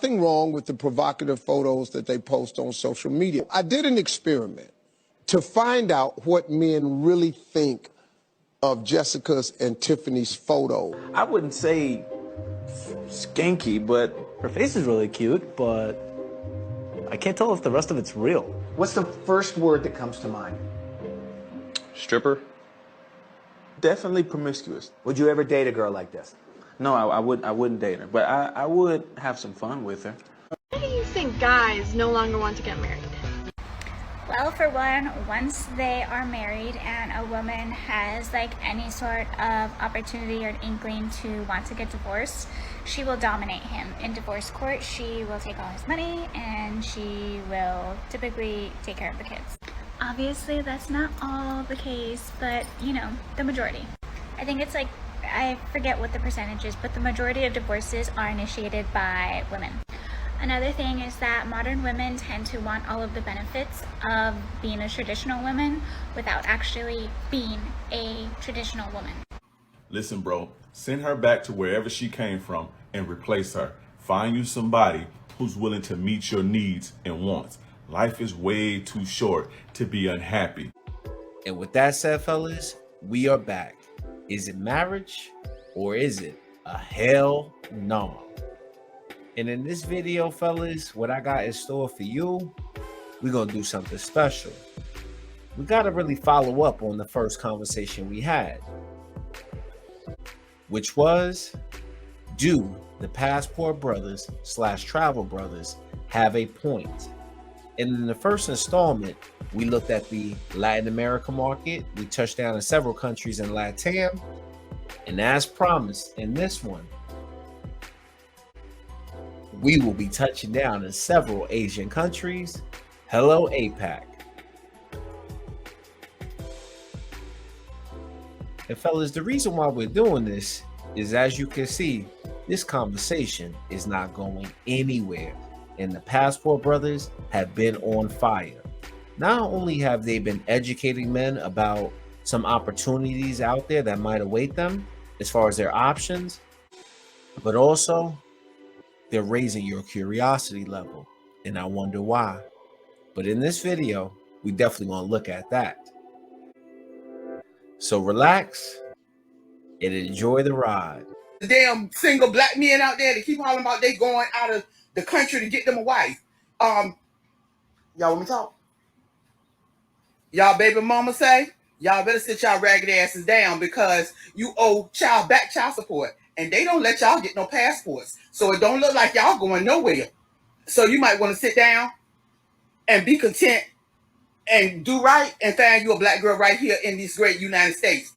nothing wrong with the provocative photos that they post on social media. I did an experiment to find out what men really think of Jessica's and Tiffany's photo. I wouldn't say skanky, but her face is really cute, but I can't tell if the rest of it's real. What's the first word that comes to mind? stripper. Definitely promiscuous. Would you ever date a girl like this? No, I wouldn't date her, but I would have some fun with her. Why do you think guys no longer want to get married? Well, for one, once they are married and a woman has like any sort of opportunity or inkling to want to get divorced, she will dominate him. In divorce court, she will take all his money and she will typically take care of the kids. Obviously, that's not all the case, but you know, the majority. I think it's like, I forget what the percentage is, but the majority of divorces are initiated by women. Another thing is that modern women tend to want all of the benefits of being a traditional woman without actually being a traditional woman. Listen, bro, send her back to wherever she came from and replace her. Find you somebody who's willing to meet your needs and wants. Life is way too short to be unhappy. And with that said, fellas, we are back. Is it marriage or is it a hell no? And in this video, fellas, what I got in store for you, we're going to do something special. We got to really follow up on the first conversation we had, which was, do the passport brothers / travel brothers have a point? And in the first installment, we looked at the Latin America market. We touched down in several countries in LATAM. And as promised, in this one, we will be touching down in several Asian countries. Hello, APAC. And fellas, the reason why we're doing this is, as you can see, this conversation is not going anywhere. And the passport brothers have been on fire. Not only have they been educating men about some opportunities out there that might await them as far as their options, but also they're raising your curiosity level, and I wonder why. But in this video, we definitely want to look at that. So relax and enjoy the ride. The damn single black men out there that keep hollering about they going out of the country to get them a wife. Y'all want me to talk? Y'all baby mama say, y'all better sit y'all ragged asses down because you owe child support. And they don't let y'all get no passports. So it don't look like y'all going nowhere. So you might want to sit down and be content and do right and find you a black girl right here in these great United States.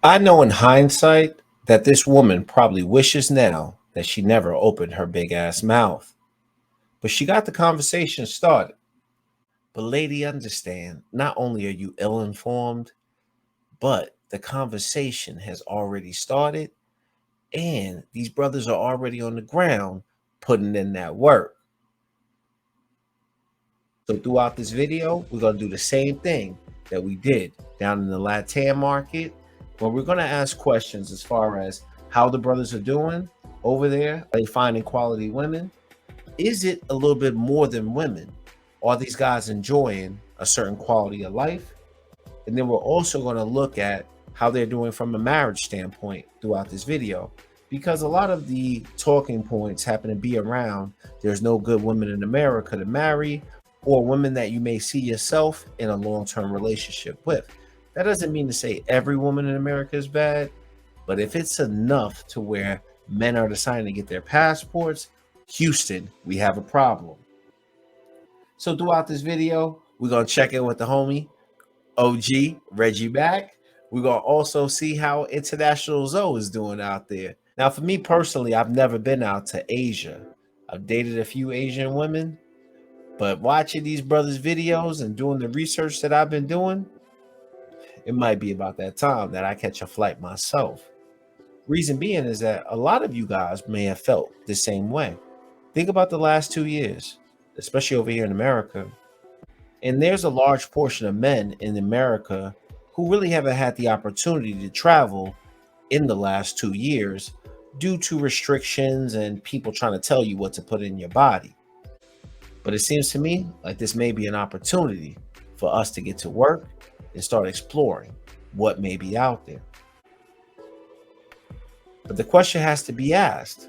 I know in hindsight that this woman probably wishes now that she never opened her big ass mouth. But she got the conversation started. But lady, understand, not only are you ill-informed, but the conversation has already started and these brothers are already on the ground putting in that work. So throughout this video, we're going to do the same thing that we did down in the LATAM market, where we're going to ask questions as far as how the brothers are doing over there. Are they finding quality women? Is it a little bit more than women? Are these guys enjoying a certain quality of life? And then we're also going to look at how they're doing from a marriage standpoint throughout this video, because a lot of the talking points happen to be around there's no good women in America to marry, or women that you may see yourself in a long-term relationship with. That doesn't mean to say every woman in America is bad, but if it's enough to where men are deciding to get their passports, Houston, we have a problem. So throughout this video, we're going to check in with the homie OG Reggie Mack. We're going to also see how International Zoe is doing out there. Now, for me personally, I've never been out to Asia. I've dated a few Asian women, but watching these brothers' videos and doing the research that I've been doing, it might be about that time that I catch a flight myself. Reason being is that a lot of you guys may have felt the same way. Think about the last 2 years, especially over here in America. And there's a large portion of men in America who really haven't had the opportunity to travel in the last 2 years, due to restrictions and people trying to tell you what to put in your body. But it seems to me like this may be an opportunity for us to get to work and start exploring what may be out there. But the question has to be asked,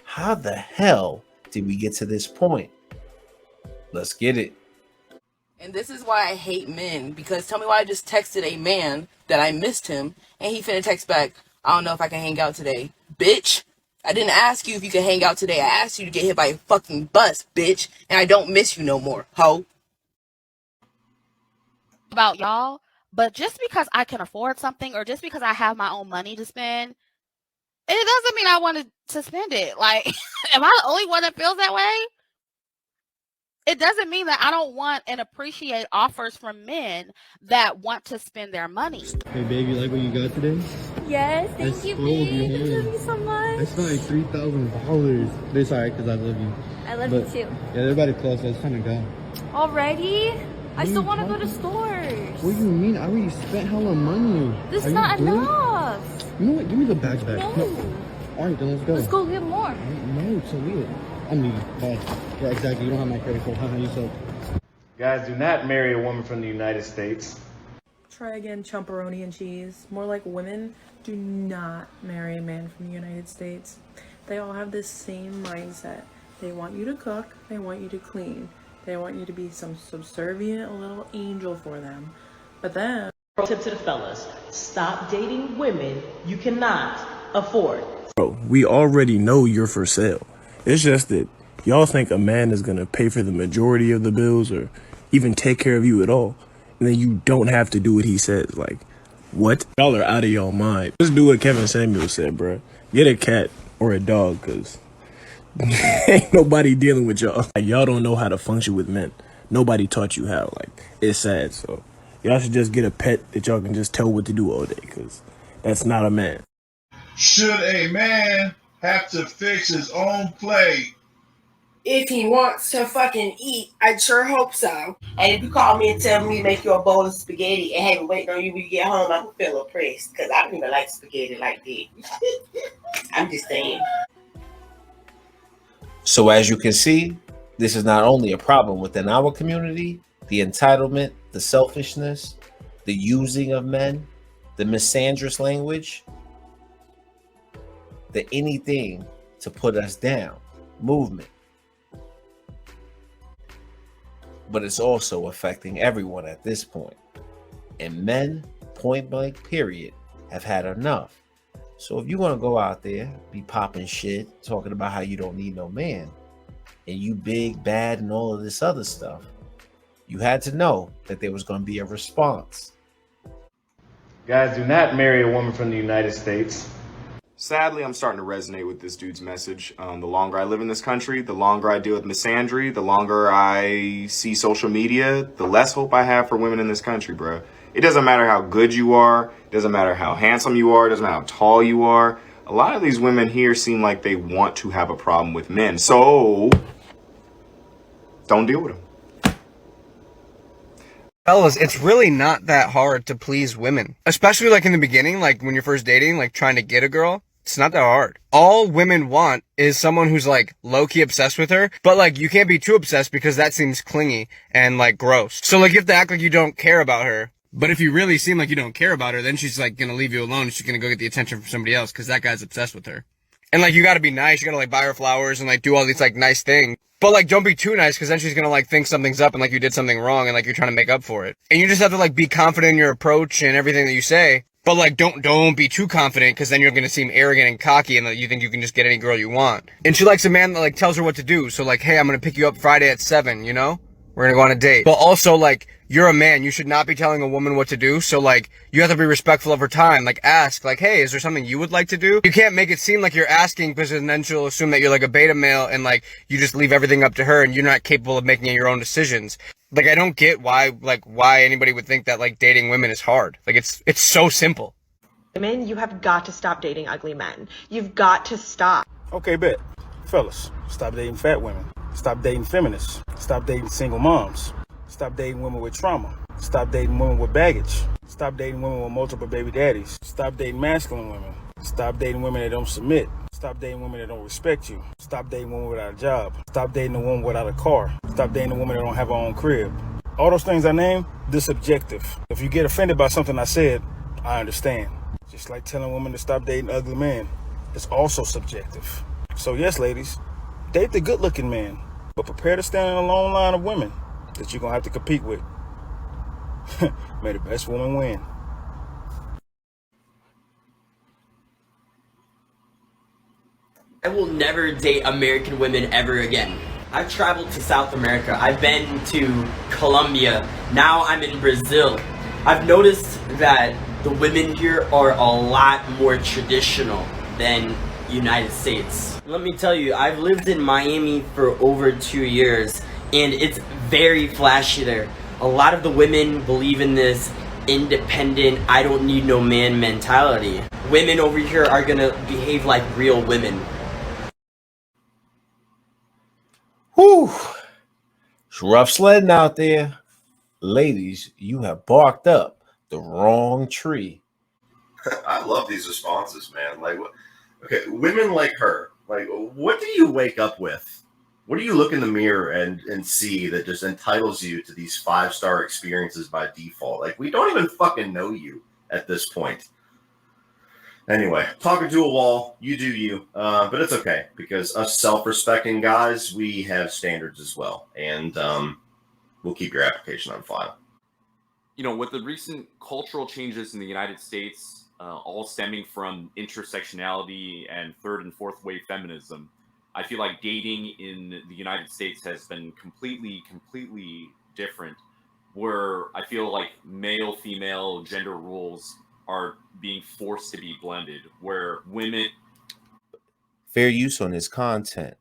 how the hell did we get to this point? Let's get it. And this is why I hate men, because tell me why I just texted a man that I missed him, and he finna text back, I don't know if I can hang out today. Bitch, I didn't ask you if you could hang out today. I asked you to get hit by a fucking bus, bitch, and I don't miss you no more, ho. About y'all, but just because I can afford something or just because I have my own money to spend, it doesn't mean I wanted to spend it. Like, am I the only one that feels that way? It doesn't mean that I don't want and appreciate offers from men that want to spend their money. Hey, baby, like what you got today? Yes, thank you, babe. I love you so much. I spent like $3,000. But it's alright, because I love you. I love you too. Yeah, they're about to close, so it's time to go. Already? I still want to go to stores. What do you mean? I already spent hella money. This is not enough. You know what? Give me the bag back. No. Alright, then let's go. Let's go get more. No, so weird. I'm leaving. Bye. Yeah, exactly. You don't have my credit card. Haha, you so. Guys, do not marry a woman from the United States. Try again, chumperoni and cheese. More like women do not marry a man from the United States. They all have this same mindset. They want you to cook. They want you to clean. They want you to be some subservient little angel for them. But then... Pro tip to the fellas. Stop dating women you cannot afford. Bro, we already know you're for sale. It's just that y'all think a man is going to pay for the majority of the bills or even take care of you at all. And then you don't have to do what he says. Like, what? Y'all are out of y'all mind. Just do what Kevin Samuel said, bro. Get a cat or a dog, because ain't nobody dealing with y'all. Like, y'all don't know how to function with men. Nobody taught you how. Like, it's sad. So y'all should just get a pet that y'all can just tell what to do all day, because that's not a man. Should a man have to fix his own plate? If he wants to fucking eat, I sure hope so. And if you call me and tell me to make you a bowl of spaghetti and have it waiting on you when you get home, I'm gonna feel oppressed, because I don't even like spaghetti like that. I'm just saying. So as you can see, this is not only a problem within our community, the entitlement, the selfishness, the using of men, the misandrous language, the anything to put us down movement. But it's also affecting everyone at this point. And men, point blank period, have had enough. So if you want to go out there, be popping shit, talking about how you don't need no man, and you big, bad, and all of this other stuff, you had to know that there was going to be a response. Guys, do not marry a woman from the United States. Sadly, I'm starting to resonate with this dude's message. The longer I live in this country, the longer I deal with misandry, the longer I see social media, the less hope I have for women in this country, bro. It doesn't matter how good you are. It doesn't matter how handsome you are. It doesn't matter how tall you are. A lot of these women here seem like they want to have a problem with men. So, don't deal with them. Fellas, it's really not that hard to please women. Especially like in the beginning, like when you're first dating, like trying to get a girl. It's not that hard. All women want is someone who's like low-key obsessed with her, but like you can't be too obsessed because that seems clingy and like gross. So like you have to act like you don't care about her. But if you really seem like you don't care about her, then she's like gonna leave you alone. She's gonna go get the attention from somebody else because that guy's obsessed with her. And like you gotta be nice. You gotta like buy her flowers and like do all these like nice things. But like don't be too nice because then she's gonna like think something's up and like you did something wrong and like you're trying to make up for it. And you just have to like be confident in your approach and everything that you say. But like don't be too confident because then you're gonna seem arrogant and cocky and like you think you can just get any girl you want. And she likes a man that like tells her what to do. So like, hey, I'm gonna pick you up Friday at 7, you know? We're gonna go on a date. But also like, you're a man. You should not be telling a woman what to do. So like, you have to be respectful of her time. Like ask, like, hey, is there something you would like to do? You can't make it seem like you're asking because then she'll assume that you're like a beta male and like, you just leave everything up to her and you're not capable of making your own decisions. Like, I don't get why anybody would think that like dating women is hard. Like it's so simple. Women, you have got to stop dating ugly men. You've got to stop. Okay, bet. Fellas, stop dating fat women. Stop dating feminists. Stop dating single moms. Stop dating women with trauma. Stop dating women with baggage. Stop dating women with multiple baby daddies. Stop dating masculine women. Stop dating women that don't submit. Stop dating women that don't respect you. Stop dating women without a job. Stop dating a woman without a car. Stop dating a woman that don't have her own crib. All those things I named, they're subjective. If you get offended by something I said, I understand. Just like telling women to stop dating ugly men, it's also subjective. So yes, ladies, date the good-looking man, but prepare to stand in a long line of women that you're going to have to compete with. May the best woman win. I will never date American women ever again. I've traveled to South America. I've been to Colombia. Now I'm in Brazil. I've noticed that the women here are a lot more traditional than United States. Let me tell you, I've lived in Miami for over 2 years, and it's very flashy there. A lot of the women believe in this independent, I don't need no man mentality. Women over here are gonna behave like real women. Whew. It's rough sledding out there. Ladies, you have barked up the wrong tree. I love these responses, man. Like, okay, women like her, like, what do you wake up with? What do you look in the mirror and see that just entitles you to these 5-star experiences by default? Like, we don't even fucking know you at this point. Anyway, talking to a wall, you do you, but it's okay because us self-respecting guys, we have standards as well, and we'll keep your application on file. You know, with the recent cultural changes in the United States, all stemming from intersectionality and third and fourth wave feminism, I feel like dating in the United States has been completely different, where I feel like male, female, gender roles are being forced to be blended, where women... Fair use on his content.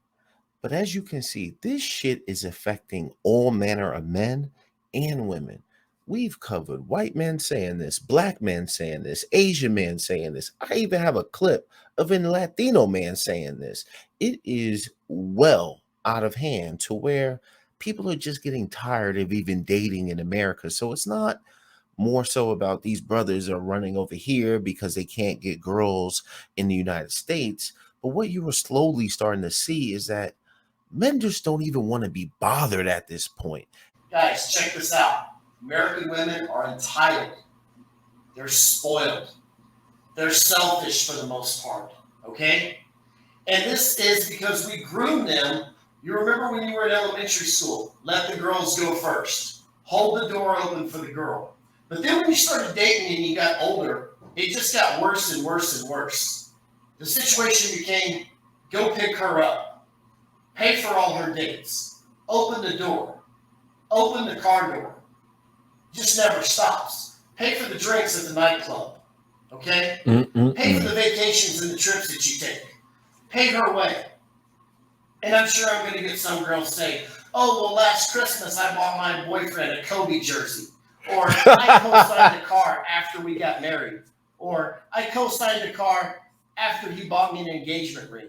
But as you can see, this shit is affecting all manner of men and women. We've covered white men saying this, black men saying this, Asian men saying this. I even have a clip of a Latino man saying this. It is well out of hand to where people are just getting tired of even dating in America. So it's not more so about these brothers are running over here because they can't get girls in the United States. But what you are slowly starting to see is that men just don't even want to be bothered at this point. Guys, check this out. American women are entitled. They're spoiled. They're selfish for the most part, okay? And this is because we groom them. You remember when you were in elementary school, let the girls go first. Hold the door open for the girl. But then when you started dating and you got older, it just got worse and worse and worse. The situation became, go pick her up. Pay for all her dates. Open the door. Open the car door. Just never stops. Pay for the drinks at the nightclub. Okay? Pay for the vacations and the trips that you take. Pay her way. And I'm sure I'm going to get some girls say, oh, well, last Christmas I bought my boyfriend a Kobe jersey. Or I co-signed a car after we got married. Or I co-signed a car after he bought me an engagement ring.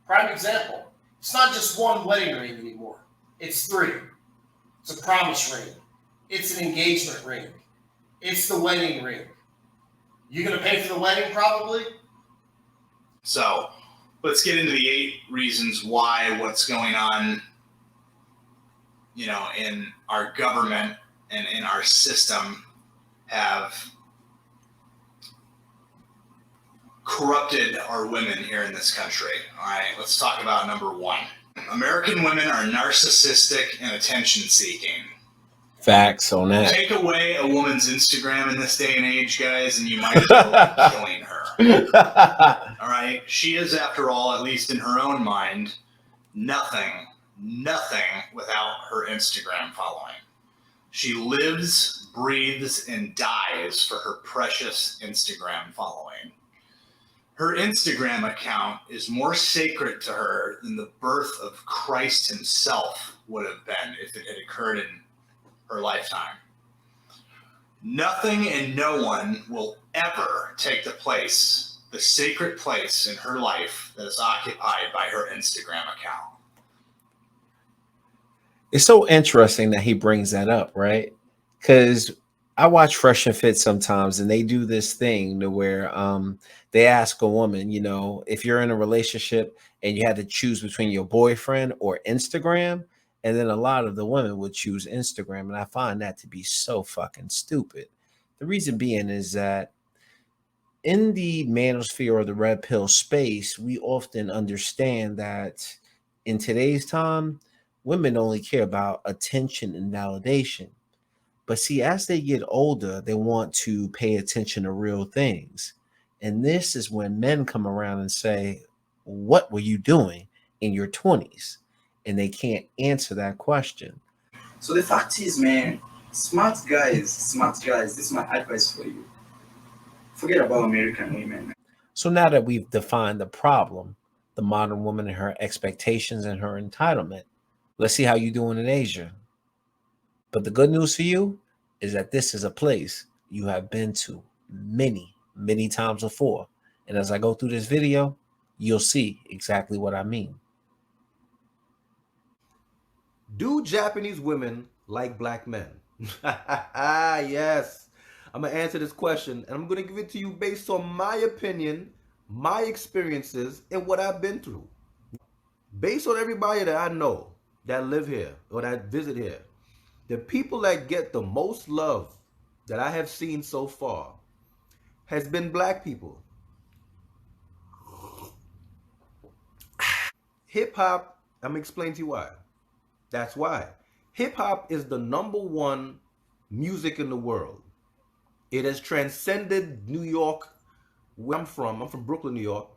Prime example. It's not just one wedding ring anymore. It's 3. It's a promise ring. It's an engagement ring. It's the wedding ring. You going to pay for the wedding probably? So let's get into the 8 reasons why what's going on, you know, in our government and in our system have corrupted our women here in this country. All right, let's talk about number 1. American women are narcissistic and attention-seeking. Facts on that. Take away a woman's Instagram in this day and age, guys, and you might as well be killing her. All right? She is, after all, at least in her own mind, nothing without her Instagram following. She lives, breathes, and dies for her precious Instagram following. Her Instagram account is more sacred to her than the birth of Christ himself would have been if it had occurred in her lifetime. Nothing and no one will ever take the sacred place in her life that is occupied by her Instagram account. It's so interesting that he brings that up, right? Because I watch Fresh and Fit sometimes, and they do this thing to where they ask a woman, you know, if you're in a relationship and you had to choose between your boyfriend or Instagram, and then a lot of the women would choose Instagram, and I find that to be so fucking stupid. The reason being is that in the manosphere or the red pill space, we often understand that in today's time, women only care about attention and validation. But see, as they get older, they want to pay attention to real things. And this is when men come around and say, what were you doing in your 20s? And they can't answer that question. So the fact is, man, smart guys, this is my advice for you. Forget about American women. So now that we've defined the problem, the modern woman and her expectations and her entitlement, let's see how you're doing in Asia. But the good news for you is that this is a place you have been to many, many times before. And as I go through this video, you'll see exactly what I mean. Do Japanese women like black men? Yes. I'm going to answer this question, and I'm going to give it to you based on my opinion, my experiences, and what I've been through. Based on everybody that I know that live here or that visit here, the people that get the most love that I have seen so far has been black people. Hip hop, I'm going to explain to you why. That's why. Hip hop is the #1 music in the world. It has transcended New York, where I'm from. I'm from Brooklyn, New York.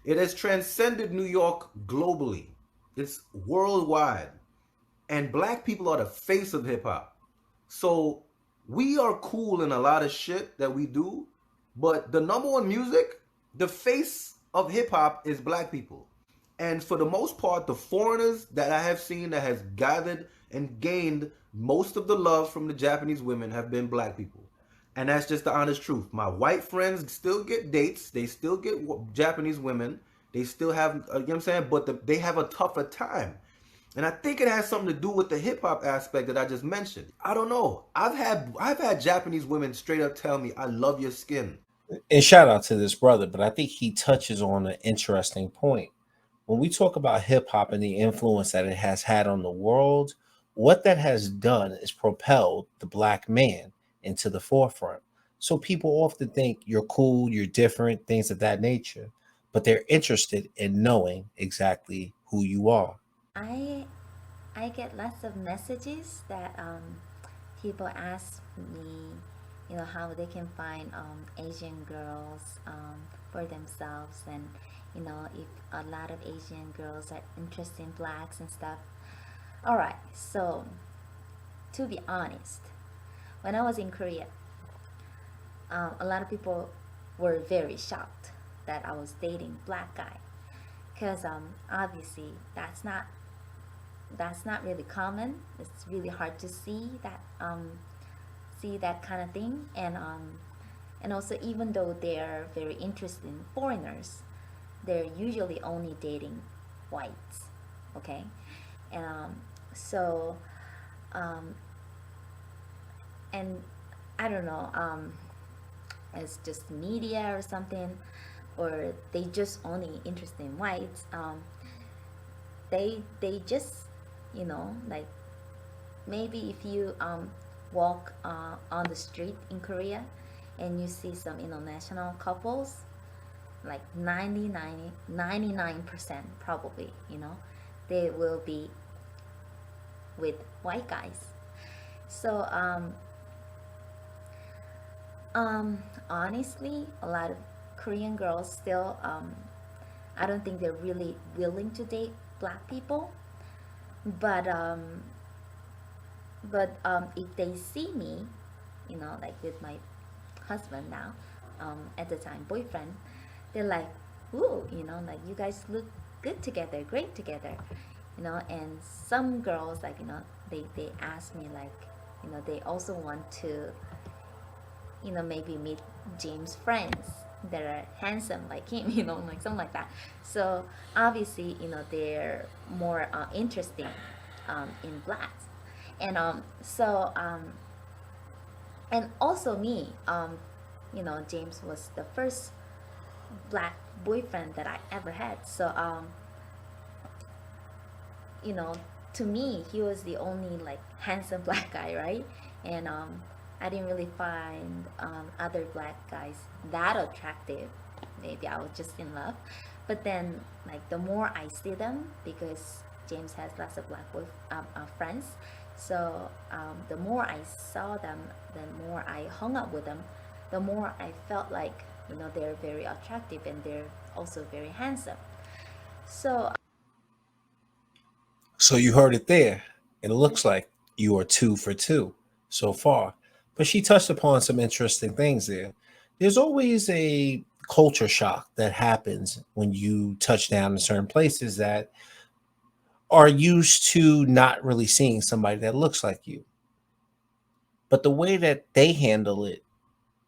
It has transcended New York globally. It's worldwide. And black people are the face of hip hop. So we are cool in a lot of shit that we do, but the #1 music, the face of hip hop is black people. And for the most part, the foreigners that I have seen that has gathered and gained most of the love from the Japanese women have been black people. And that's just the honest truth. My white friends still get dates. They still get Japanese women. They still have, you know what I'm saying? But they have a tougher time. And I think it has something to do with the hip hop aspect that I just mentioned. I don't know. I've had Japanese women straight up tell me, I love your skin. And shout out to this brother, but I think he touches on an interesting point. When we talk about hip hop and the influence that it has had on the world, what that has done is propelled the black man into the forefront. So people often think you're cool, you're different, things of that nature, but they're interested in knowing exactly who you are. I get lots of messages that people ask me, you know, how they can find Asian girls for themselves, and you know, if a lot of Asian girls are interested in blacks and stuff. All right, so to be honest, when I was in Korea, a lot of people were very shocked that I was dating black guy, because obviously that's not really common. It's really hard to see that kind of thing, and also, even though they are very interested in foreigners, they're usually only dating whites, okay? And and I don't know, it's just media or something, or they just only interested in whites. They just, you know, like, maybe if you walk on the street in Korea and you see some international couples, like 99% probably, you know, they will be with white guys. So honestly, a lot of Korean girls still, I don't think they're really willing to date black people, but if they see me, you know, like with my husband now, at the time boyfriend, they're like, ooh, you know, like, you guys look good together, great together, you know. And some girls, like, you know, they ask me, like, you know, they also want to, you know, maybe meet James' friends that are handsome like him, you know, like something like that. So obviously, you know, they're more interesting in blacks. And and also me, you know, James was the first black boyfriend that I ever had. So you know, to me, he was the only like handsome black guy, right? And I didn't really find other black guys that attractive. Maybe I was just in love. But then, like, the more I see them, because James has lots of black friends, so the more I saw them, the more I hung up with them, the more I felt like, you know, they're very attractive and they're also very handsome. So you heard it there. And it looks like you are 2 for 2 so far. But she touched upon some interesting things there. There's always a culture shock that happens when you touch down in certain places that are used to not really seeing somebody that looks like you. But the way that they handle it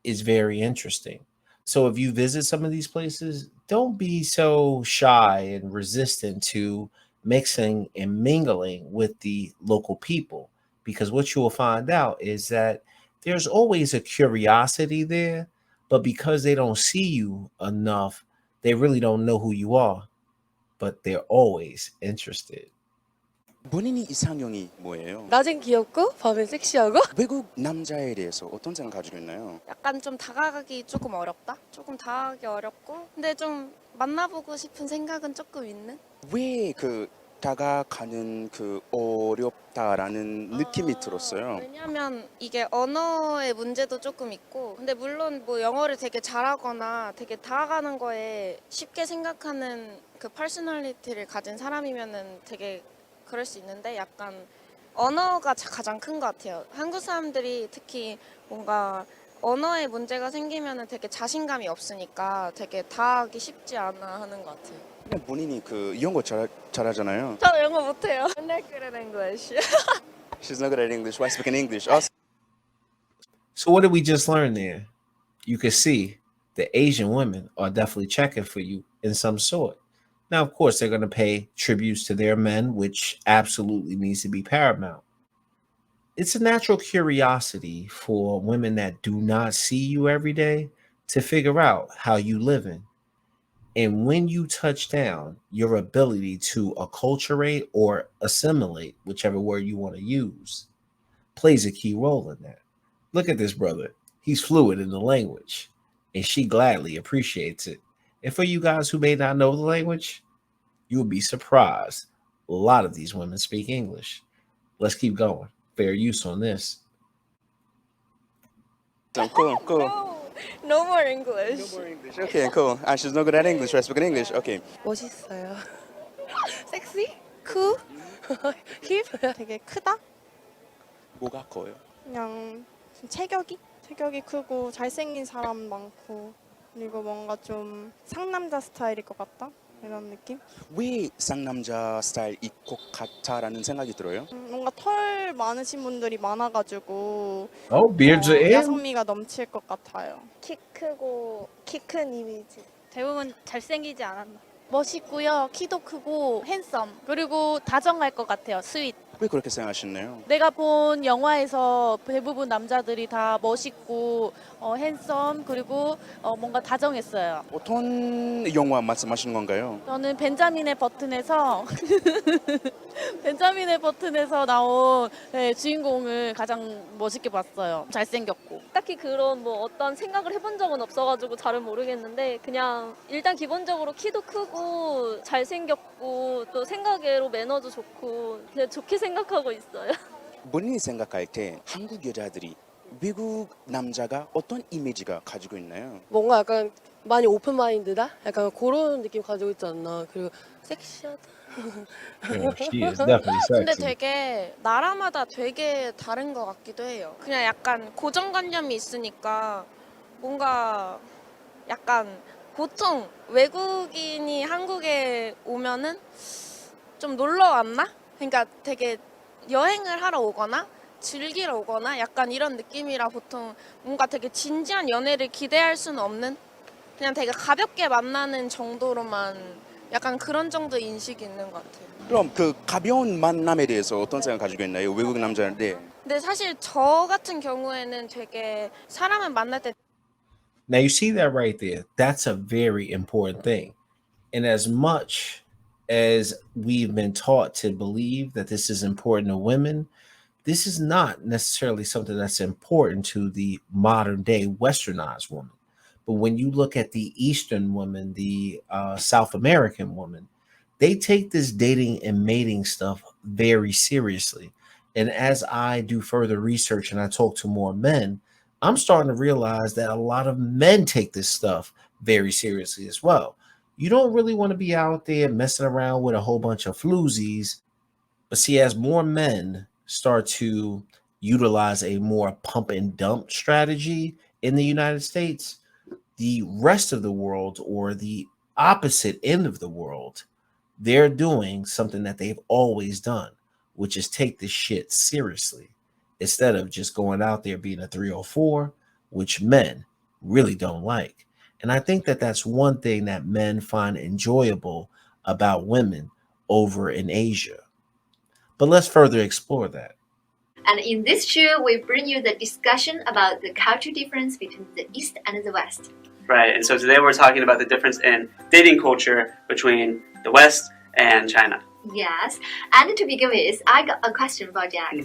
is very interesting. So if you visit some of these places, don't be so shy and resistant to mixing and mingling with the local people, because what you will find out is that there's always a curiosity there, but because they don't see you enough, they really don't know who you are, but they're always interested. 본인이 이상형이 뭐예요? 낮엔 귀엽고 밤엔 섹시하고. 외국 남자에 대해서 어떤 생각 가지고 있나요? 약간 좀 다가가기 조금 어렵다? 조금 다가가기 어렵고 근데 좀 만나보고 싶은 생각은 조금 있는? 왜 그 다가가는 그 어렵다라는 느낌이 들었어요? 왜냐면 이게 언어의 문제도 조금 있고 근데 물론 뭐 영어를 되게 잘하거나 되게 다가가는 거에 쉽게 생각하는 그 퍼스널리티를 가진 사람이면은 되게 그럴 수 있는데 약간 언어가 가장 큰 것 같아요. 한국 사람들이 특히 뭔가 언어에 문제가 생기면은 되게 자신감이 없으니까 되게 다하기 쉽지 않아 하는 것 같아요. 그냥 본인이 그 영어 잘하잖아요. 저 영어 못해요. I'm not good at English. She's not good at English. Why speaking English? So what did we just learn there? You can see the Asian women are definitely checking for you in some sort. Now, of course, they're going to pay tributes to their men, which absolutely needs to be paramount. It's a natural curiosity for women that do not see you every day to figure out how you living. And when you touch down, your ability to acculturate or assimilate, whichever word you want to use, plays a key role in that. Look at this brother. He's fluid in the language, and she gladly appreciates it. And for you guys who may not know the language, you will be surprised. A lot of these women speak English. Let's keep going. Fair use on this. Cool. No more English. No more English. Okay, cool. And she's not good at English. Right? Speaking English. Okay. 멋있어요. 섹시? cool? 힙? 되게 크다? 뭐가 커요? 그냥 좀 체격이 크고 잘생긴 사람 많고 그리고 뭔가 좀 상남자 스타일일 것 같다 이런 느낌? 왜 쌍남자 스타일일 것 같아라는 생각이 들어요? 뭔가 털 많으신 분들이 많아가지고 beards are in. 야성미가 넘칠 것 같아요. 키 크고 키 큰 이미지. 대부분 잘생기지 않았나? 멋있고요. 키도 크고 핸섬. 그리고 다정할 것 같아요. 스윗. 왜 그렇게 생각하시나요? 내가 본 영화에서 대부분 남자들이 다 멋있고 핸섬 그리고 뭔가 다정했어요. 어떤 영화 말씀하시는 건가요? 저는 벤자민의 버튼에서 나온 주인공을 가장 멋있게 봤어요. 잘생겼고. 딱히 그런 뭐 어떤 생각을 해본 적은 없어가지고 잘은 모르겠는데 그냥 일단 기본적으로 키도 크고 잘생겼고 또 생각외로 매너도 좋고 그냥 좋게 생각하고 있어요. 본인이 생각할 때 한국 여자들이 외국 남자가 어떤 이미지가 가지고 있나요? 뭔가 약간 많이 오픈 마인드다? 약간 그런 느낌 가지고 있지 않나. 그리고 섹시하다. She is definitely 근데 sexy. 되게 나라마다 되게 다른 것 같기도 해요. 그냥 약간 고정관념이 있으니까 뭔가 약간 보통 외국인이 한국에 오면은 좀 놀러 왔나? 그러니까 되게 여행을 하러 오거나 즐기러 오거나 약간 이런 느낌이라 보통 뭔가 되게 진지한 연애를 기대할 수는 없는 그냥 되게 가볍게 만나는 정도로만 약간 그런 정도 인식이 있는 것 같아요. 그럼 그 가벼운 만남에 대해서 어떤 생각 가지고 있나요? 외국 남자인데. 근데 사실 저 같은 경우에는 되게 사람을 만날 때 Now, you see that right there. That's a very important thing. And as much as we've been taught to believe that this is important to women, this is not necessarily something that's important to the modern day westernized woman. But when you look at the Eastern woman, the South American woman, they take this dating and mating stuff very seriously. And as I do further research and I talk to more men, I'm starting to realize that a lot of men take this stuff very seriously as well. You don't really want to be out there messing around with a whole bunch of floozies. But see, as more men start to utilize a more pump and dump strategy in the United States, the rest of the world, or the opposite end of the world, they're doing something that they've always done, which is take this shit seriously instead of just going out there being a 304, which men really don't like. And I think that that's one thing that men find enjoyable about women over in Asia. But let's further explore that. And in this show, we bring you the discussion about the cultural difference between the East and the West. Right, and so today we're talking about the difference in dating culture between the West and China. Yes, and to begin with, I got a question for Jack.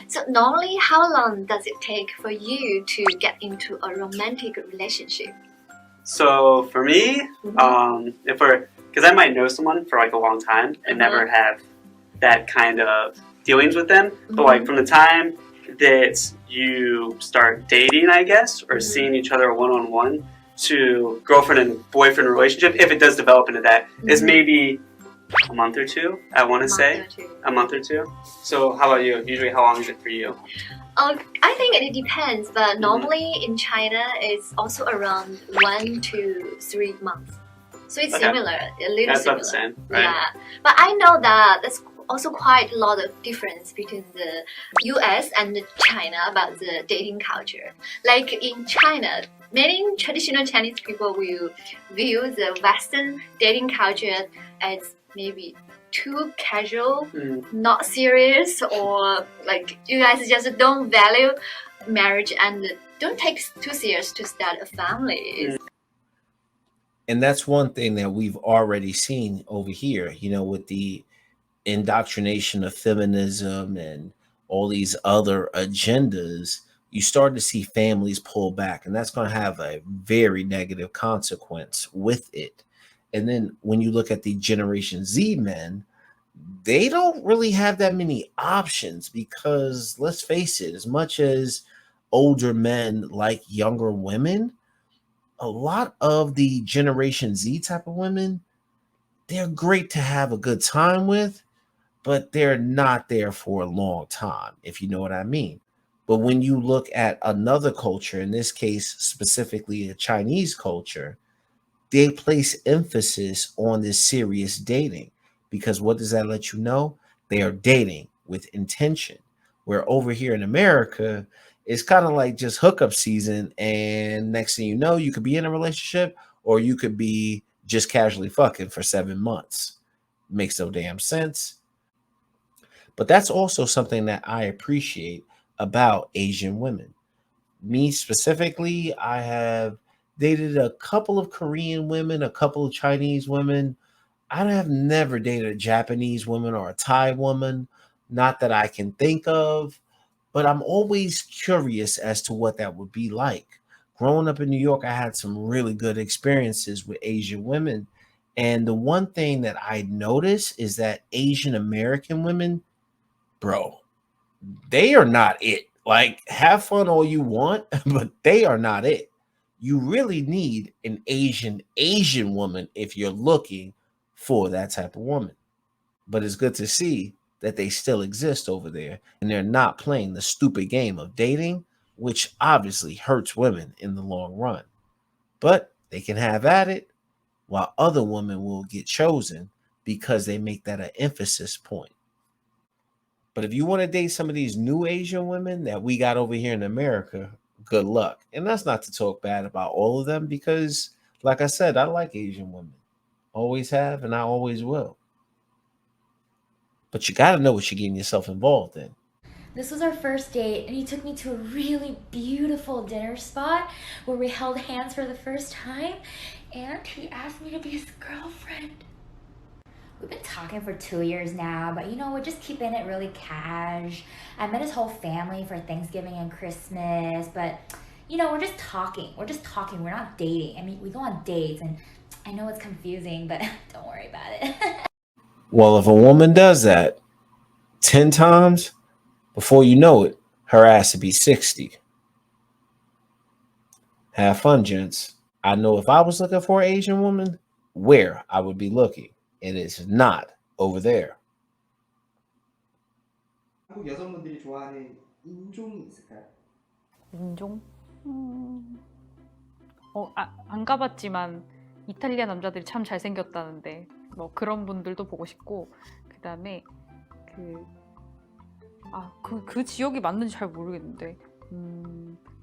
So normally, how long does it take for you to get into a romantic relationship? So for me, because I might know someone for like a long time and never have that kind of dealings with them, but like from the time that you start dating, I guess, or seeing each other one-on-one to girlfriend and boyfriend relationship, if it does develop into that, is maybe a month or two, I want to say. A month or two. So how about you? Usually how long is it for you? I think it depends, but normally in China it's also around 1 to 3 months. So it's similar, a little That's similar. about the same, right? Yeah, but I know that there's also quite a lot of difference between the US and China about the dating culture. Like in China, many traditional Chinese people will view the Western dating culture as maybe too casual, not serious, or like you guys just don't value marriage and don't take too serious to start a family. And that's one thing that we've already seen over here, you know, with the indoctrination of feminism and all these other agendas. You start to see families pull back, and that's going to have a very negative consequence with it. And then when you look at the Generation Z men, they don't really have that many options because let's face it, as much as older men like younger women, a lot of the Generation Z type of women, they're great to have a good time with, but they're not there for a long time, if you know what I mean. But when you look at another culture, in this case, specifically a Chinese culture, they place emphasis on this serious dating because what does that let you know? They are dating with intention. Where over here in America, it's kind of like just hookup season, and next thing you know, you could be in a relationship or you could be just casually fucking for 7 months. Makes no damn sense. But that's also something that I appreciate about Asian women. Me specifically, I have dated a couple of Korean women, a couple of Chinese women. I have never dated a Japanese woman or a Thai woman, not that I can think of, but I'm always curious as to what that would be like. Growing up in New York, I had some really good experiences with Asian women. And the one thing that I notice is that Asian American women, bro, they are not it. Like, have fun all you want, but they are not it. You really need an Asian woman if you're looking for that type of woman. But it's good to see that they still exist over there and they're not playing the stupid game of dating, which obviously hurts women in the long run. But they can have at it while other women will get chosen because they make that an emphasis point. But if you want to date some of these new Asian women that we got over here in America, good luck. And that's not to talk bad about all of them because, like I said, I like Asian women. Always have, and I always will. But you got to know what you're getting yourself involved in. This was our first date, and he took me to a really beautiful dinner spot where we held hands for the first time, and he asked me to be his girlfriend. We've been talking for 2 years now, but we're just keeping it really cash. I met his whole family for Thanksgiving and Christmas, but we're just talking. We're not dating. I mean, we go on dates, and I know it's confusing, but don't worry about it. Well, if a woman does that 10 times, before you know it, her ass would be 60. Have fun, gents. I know if I was looking for an Asian woman, where I would be looking. And it's not over there. 한국 여성분들이 좋아하는 인종이 있을까요? 인종? 안 가봤지만 이탈리아 남자들이 참 잘생겼다는데 뭐 그런 분들도 보고 싶고, 그다음에 그 지역이 맞는지 잘 모르겠는데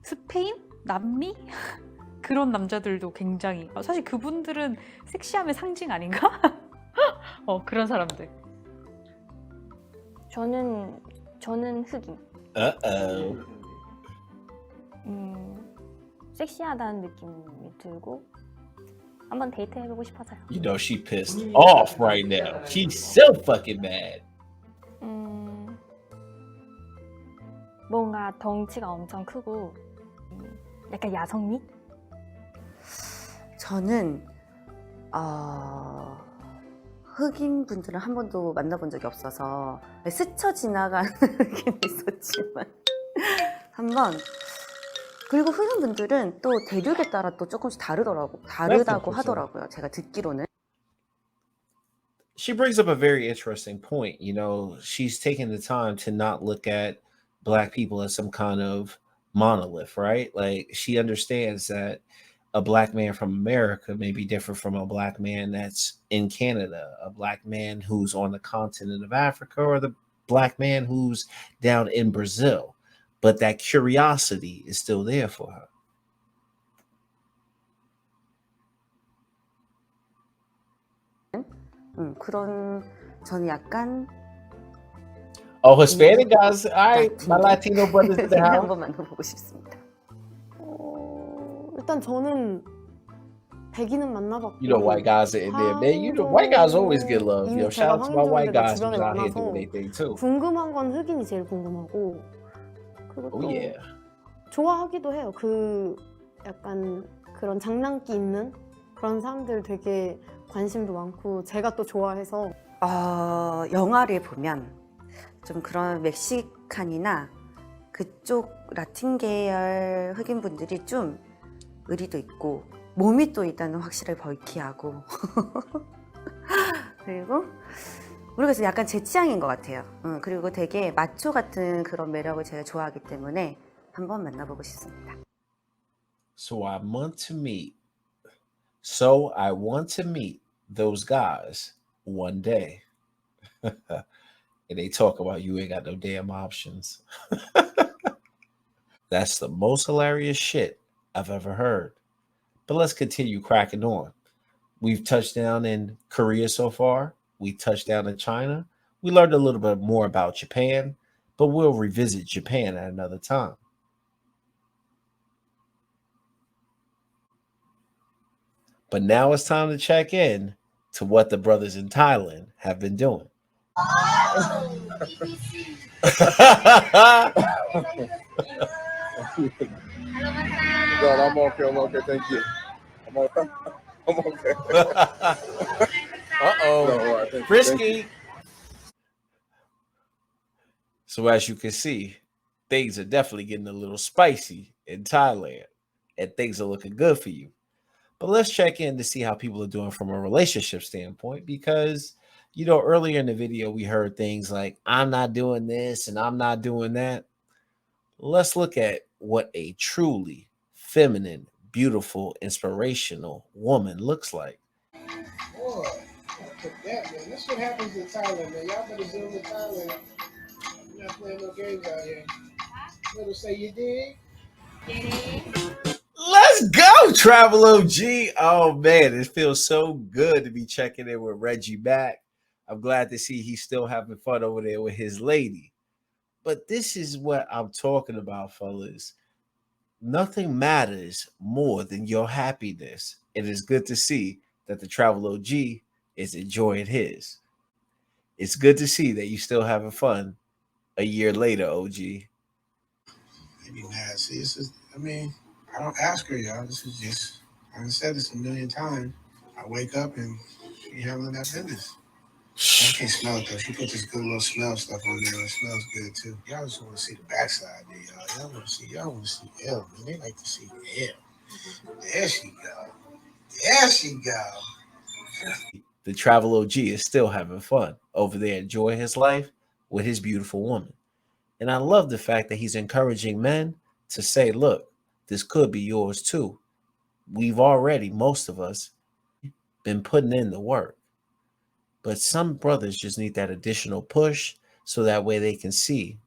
스페인? 남미? 그런 남자들도 굉장히, 사실 그분들은 섹시함의 상징 아닌가? 그런 사람들. 저는 흑인. 섹시하다는 느낌이 들고 한번 데이트 해보고 싶어서요. You know she pissed off right now. She's so fucking mad. 뭔가 덩치가 엄청 크고 약간 야성미? 저는 흑인 분들은 한 번도 만나본 적이 없어서 스쳐 지나가는 흑인은 있었지만 한번. 그리고 흑인 분들은 또 대륙에 따라 또 조금씩 다르다고 하더라고요. 제가 듣기로는. She brings up a very interesting point. She's taking the time to not look at Black people as some kind of monolith, right? Like, she understands that a Black man from America may be different from a Black man that's in Canada, a Black man who's on the continent of Africa, or the Black man who's down in Brazil. But that curiosity is still there for her. 그런 저는 약간 Hispanic guys, all right, my Latino brothers in the house. 한번 만나보고 싶습니다. 일단 저는 백인은 만나봤고. White guys are in there, man. White guys always get love. Shout out to my white guys who's out here doing their thing too. 궁금한 건 흑인이 제일 궁금하고. 그리고 또 좋아하기도 해요. 약간 그런 장난기 있는 그런 사람들 되게 관심도 많고 제가 또 좋아해서. 영화를 보면 좀 그런 멕시칸이나 그쪽 라틴 계열 흑인 분들이 좀 의리도 있고 몸이 또 일단은 확실히 벌키하고 그리고 모르겠어요. 약간 제 취향인 것 같아요. 그리고 되게 마초 같은 그런 매력을 제가 좋아하기 때문에 한번 만나보고 싶습니다. So I want to meet those guys one day. And they talk about you ain't got no damn options. That's the most hilarious shit I've ever heard. But let's continue cracking on. We've touched down in Korea so far. We touched down in China. We learned a little bit more about Japan, but we'll revisit Japan at another time. But now it's time to check in to what the brothers in Thailand have been doing. God, I'm okay, thank you. I'm okay. Uh-oh. No, Frisky. So as you can see, things are definitely getting a little spicy in Thailand, and things are looking good for you. But let's check in to see how people are doing from a relationship standpoint, because earlier in the video, we heard things like, I'm not doing this and I'm not doing that. Let's look at what a truly feminine, beautiful, inspirational woman looks like. Boy, that, man. That's what happens in Thailand, man. Y'all better zoom in Thailand. You're not playing no games out here. Better say you did. Let's Let's go, Travel OG. Oh man, it feels so good to be checking in with Reggie back. I'm glad to see he's still having fun over there with his lady. But this is what I'm talking about, fellas. Nothing matters more than your happiness. It is good to see that the Travel OG is enjoying his. It's good to see that you still having fun a year later, OG. Maybe mad. See, this is, I mean, I don't ask her, y'all. This is just, I said this a million times. I wake up and she handling that business. I can't smell it though. She put this good little smell stuff on there. It smells good too. Y'all just want to see the backside there, y'all. Y'all want to see L, man. They like to see L. There she go. There she go. The Travel OG is still having fun over there, enjoying his life with his beautiful woman. And I love the fact that he's encouraging men to say, look, this could be yours too. We've already, most of us, been putting in the work. But some brothers just need that additional push so that way they can see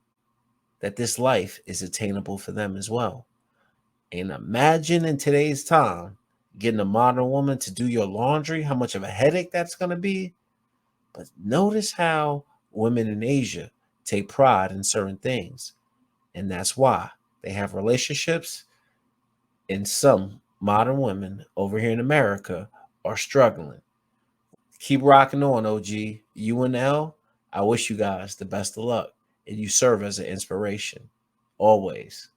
that this life is attainable for them as well. And imagine in today's time getting a modern woman to do your laundry, how much of a headache that's going to be. But notice how women in Asia take pride in certain things. And that's why they have relationships. And some modern women over here in America are struggling. Keep rocking on, OG. You and L, I wish you guys the best of luck. And you serve as an inspiration. Always.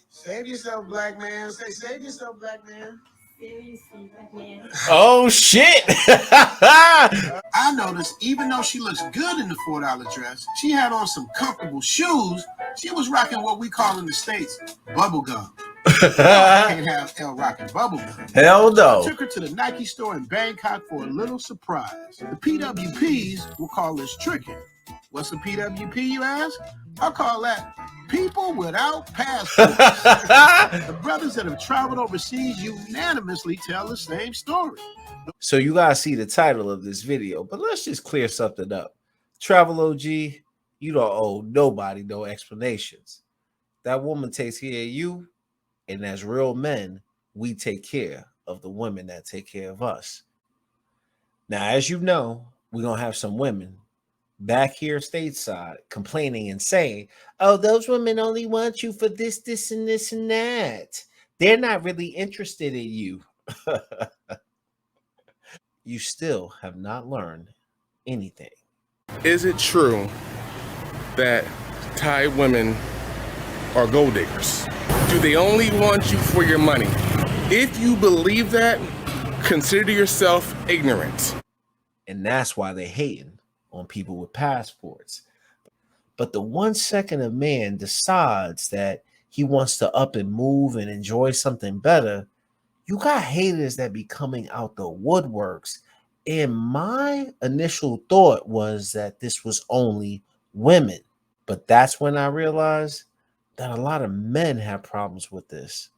Save yourself, black man. Say, save yourself, black man. Save yourself, black man. Oh, shit. I noticed even though she looks good in the $4 dress, she had on some comfortable shoes. She was rocking what we call in the States bubblegum. Can't have L rocking bubblegum. Hell no. I took her to the Nike store in Bangkok for a little surprise. The PWPs will call this tricking. What's a PWP, you ask? I call that people without passports. The brothers that have traveled overseas unanimously tell the same story. So you guys see the title of this video, but let's just clear something up. Travel OG, you don't owe nobody no explanations. That woman takes care of you, and as real men, we take care of the women that take care of us. Now, as you know, we're going to have some women back here stateside complaining and saying, oh, those women only want you for this, this, and this, and that. They're not really interested in you. You still have not learned anything. Is it true that Thai women are gold diggers? Do they only want you for your money? If you believe that, consider yourself ignorant. And that's why they're hating on people with passports. But the 1 second a man decides that he wants to up and move and enjoy something better, you got haters that be coming out the woodworks. And my initial thought was that this was only women. But that's when I realized that a lot of men have problems with this.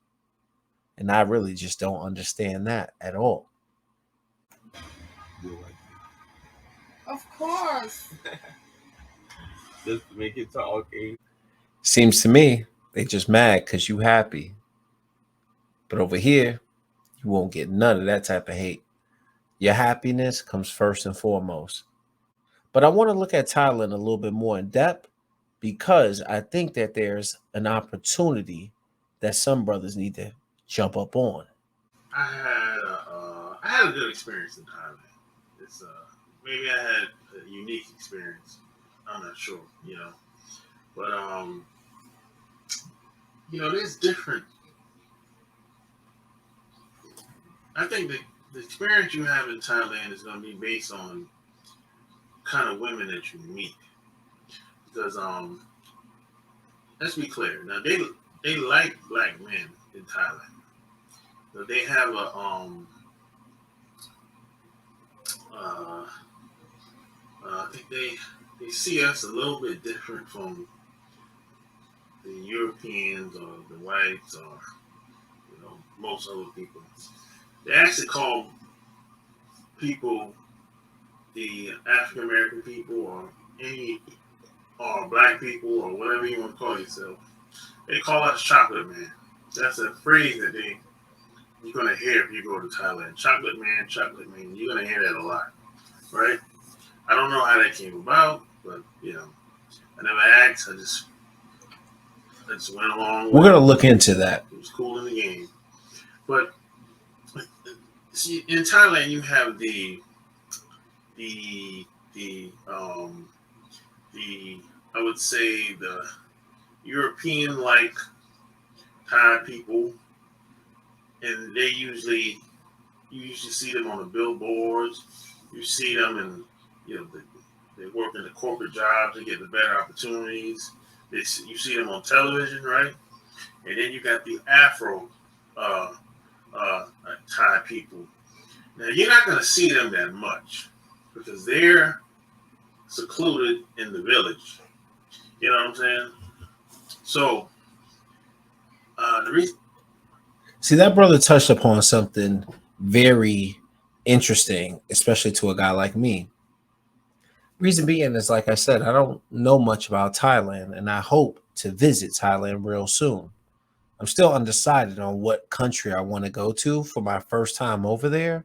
And I really just don't understand that at all. Of course. Just to make it talk. Okay. Seems to me they just mad because you happy. But over here, you won't get none of that type of hate. Your happiness comes first and foremost. But I want to look at Thailand a little bit more in depth because I think that there's an opportunity that some brothers need to jump up on. I had a good experience in Thailand. It's maybe I had a unique experience. I'm not sure, but there's different. I think that the experience you have in Thailand is going to be based on kind of women that you meet, because let's be clear. Now they like black men in Thailand. So they have I think they see us a little bit different from the Europeans or the whites or most other people. They actually call people, the African American people or black people or whatever you want to call yourself, they call us chocolate man. That's a phrase that you're gonna hear if you go to Thailand. Chocolate man, chocolate man. You're gonna hear that a lot, right? I don't know how that came about, but I never asked. I just went along. We're gonna look into that. It was cool in the game, but see, in Thailand you have the I would say the European like Thai people, and you usually see them on the billboards. You see them in they work in the corporate jobs to get the better opportunities. You see them on television, right? And then you got the Afro Thai people. Now you're not going to see them that much because they're secluded in the village. You know what I'm saying? So the reason. See, that brother touched upon something very interesting, especially to a guy like me. Reason being is, like I said, I don't know much about Thailand, and I hope to visit Thailand real soon. I'm still undecided on what country I want to go to for my first time over there.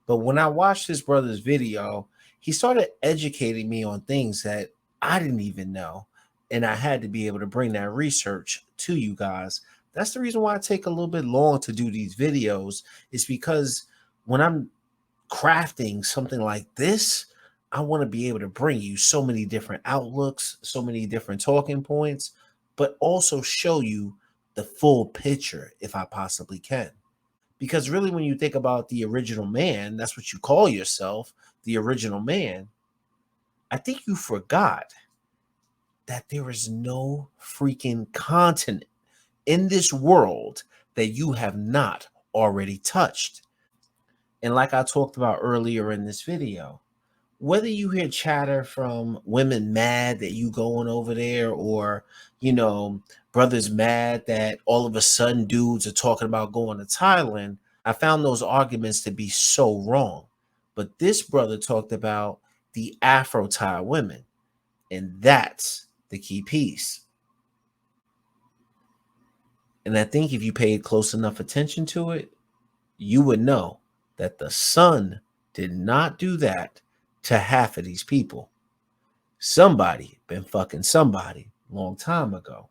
But when I watched this brother's video, he started educating me on things that I didn't even know. And I had to be able to bring that research to you guys. That's the reason why I take a little bit long to do these videos, is because when I'm crafting something like this, I want to be able to bring you so many different outlooks, so many different talking points, but also show you the full picture if I possibly can. Because really, when you think about the original man, that's what you call yourself, the original man. I think you forgot that there is no freaking continent in this world that you have not already touched. And like I talked about earlier in this video, whether you hear chatter from women mad that you going over there, or, brothers mad that all of a sudden dudes are talking about going to Thailand, I found those arguments to be so wrong. But this brother talked about the Afro Thai women, and that's the key piece. And I think if you paid close enough attention to it, you would know that the sun did not do that to half of these people. Somebody been fucking somebody long time ago.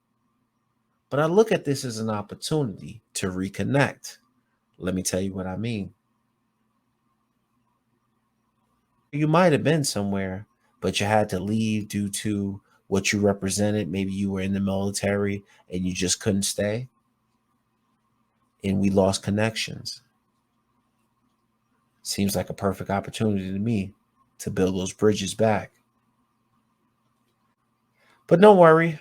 But I look at this as an opportunity to reconnect. Let me tell you what I mean. You might have been somewhere, but you had to leave due to what you represented. Maybe you were in the military and you just couldn't stay. And we lost connections. Seems like a perfect opportunity to me to build those bridges back. But don't worry,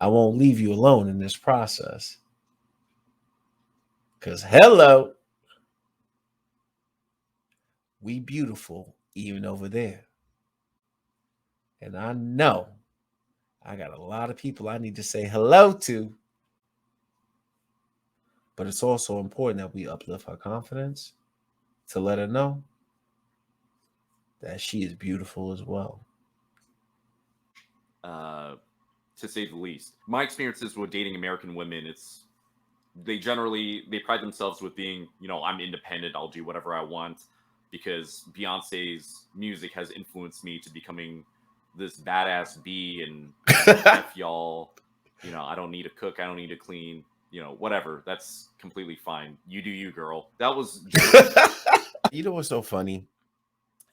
I won't leave you alone in this process. Because hello, we beautiful even over there. And I know I got a lot of people I need to say hello to. But it's also important that we uplift her confidence to let her know that she is beautiful as well. To say the least. My experiences with dating American women, they pride themselves with being, I'm independent, I'll do whatever I want, because Beyonce's music has influenced me to becoming this badass bee, and F y'all, I don't need to cook, I don't need to clean, whatever. That's completely fine. You do you, girl. That was You know what's so funny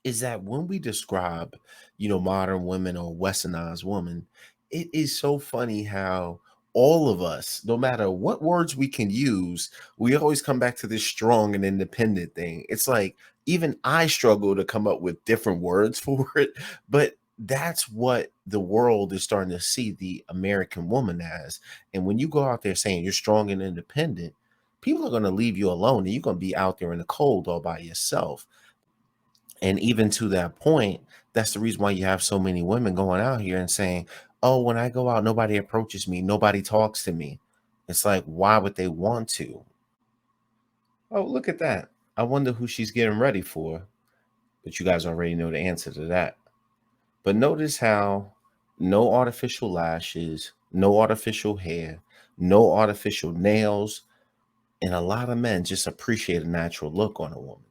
is that when we describe, modern women or westernized women, it is so funny how all of us, no matter what words we can use, we always come back to this strong and independent thing. It's like even I struggle to come up with different words for it, but that's what the world is starting to see the American woman as. And when you go out there saying you're strong and independent, people are going to leave you alone and you're going to be out there in the cold all by yourself. And even to that point, that's the reason why you have so many women going out here and saying, oh, when I go out, nobody approaches me, nobody talks to me. It's like, why would they want to? Oh, look at that. I wonder who she's getting ready for. But you guys already know the answer to that. But notice how no artificial lashes, no artificial hair, no artificial nails, and a lot of men just appreciate a natural look on a woman.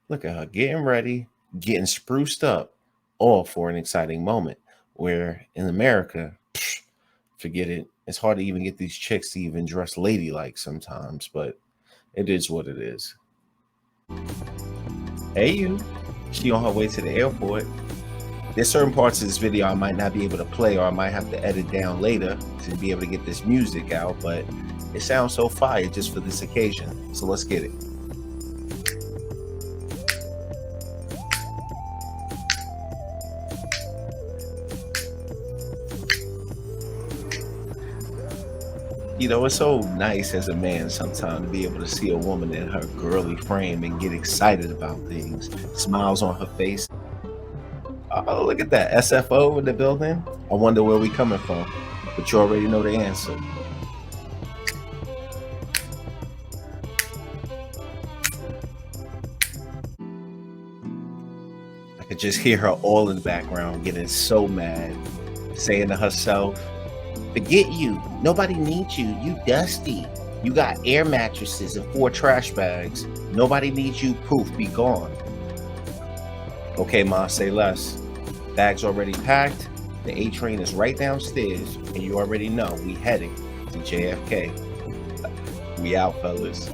Look at her getting ready, getting spruced up, all for an exciting moment. Where in America, forget it. It's hard to even get these chicks to even dress ladylike sometimes, but it is what it is. Hey, you. She on her way to the airport. There's certain parts of this video I might not be able to play, or I might have to edit down later to be able to get this music out, but it sounds so fire just for this occasion. So let's get it. You know, it's so nice as a man sometimes to be able to see a woman in her girly frame and get excited about things. Smiles on her face. Oh, look at that. SFO in the building. I wonder where we coming from, but you already know the answer. I could just hear her all in the background getting so mad, saying to herself, forget you. Nobody needs you. You dusty. You got air mattresses and 4 trash bags. Nobody needs you. Poof, be gone. Okay, Ma, say less. Bags already packed. The A train is right downstairs, and you already know we heading to JFK. We out, fellas.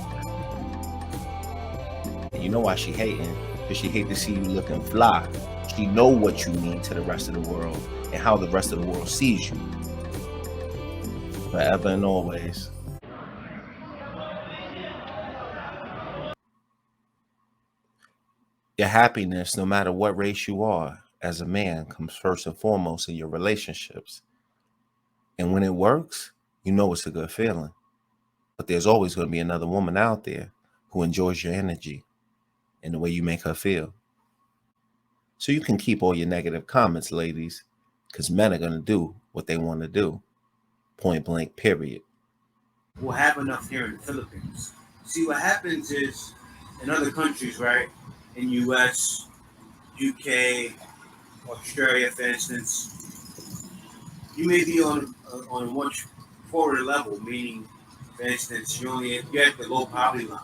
And you know why she hating? Because she hate to see you looking fly. She know what you mean to the rest of the world and how the rest of the world sees you. Forever and always. Your happiness, no matter what race you are, as a man, comes first and foremost in your relationships. And when it works, you know it's a good feeling. But there's always going to be another woman out there who enjoys your energy and the way you make her feel. So you can keep all your negative comments, ladies, because men are going to do what they want to do. Point blank, period. We'll have enough here in the Philippines. See, what happens is in other countries, right? In US, UK, Australia, for instance, you may be on a much forward level, meaning, for instance, you're at the low poverty line.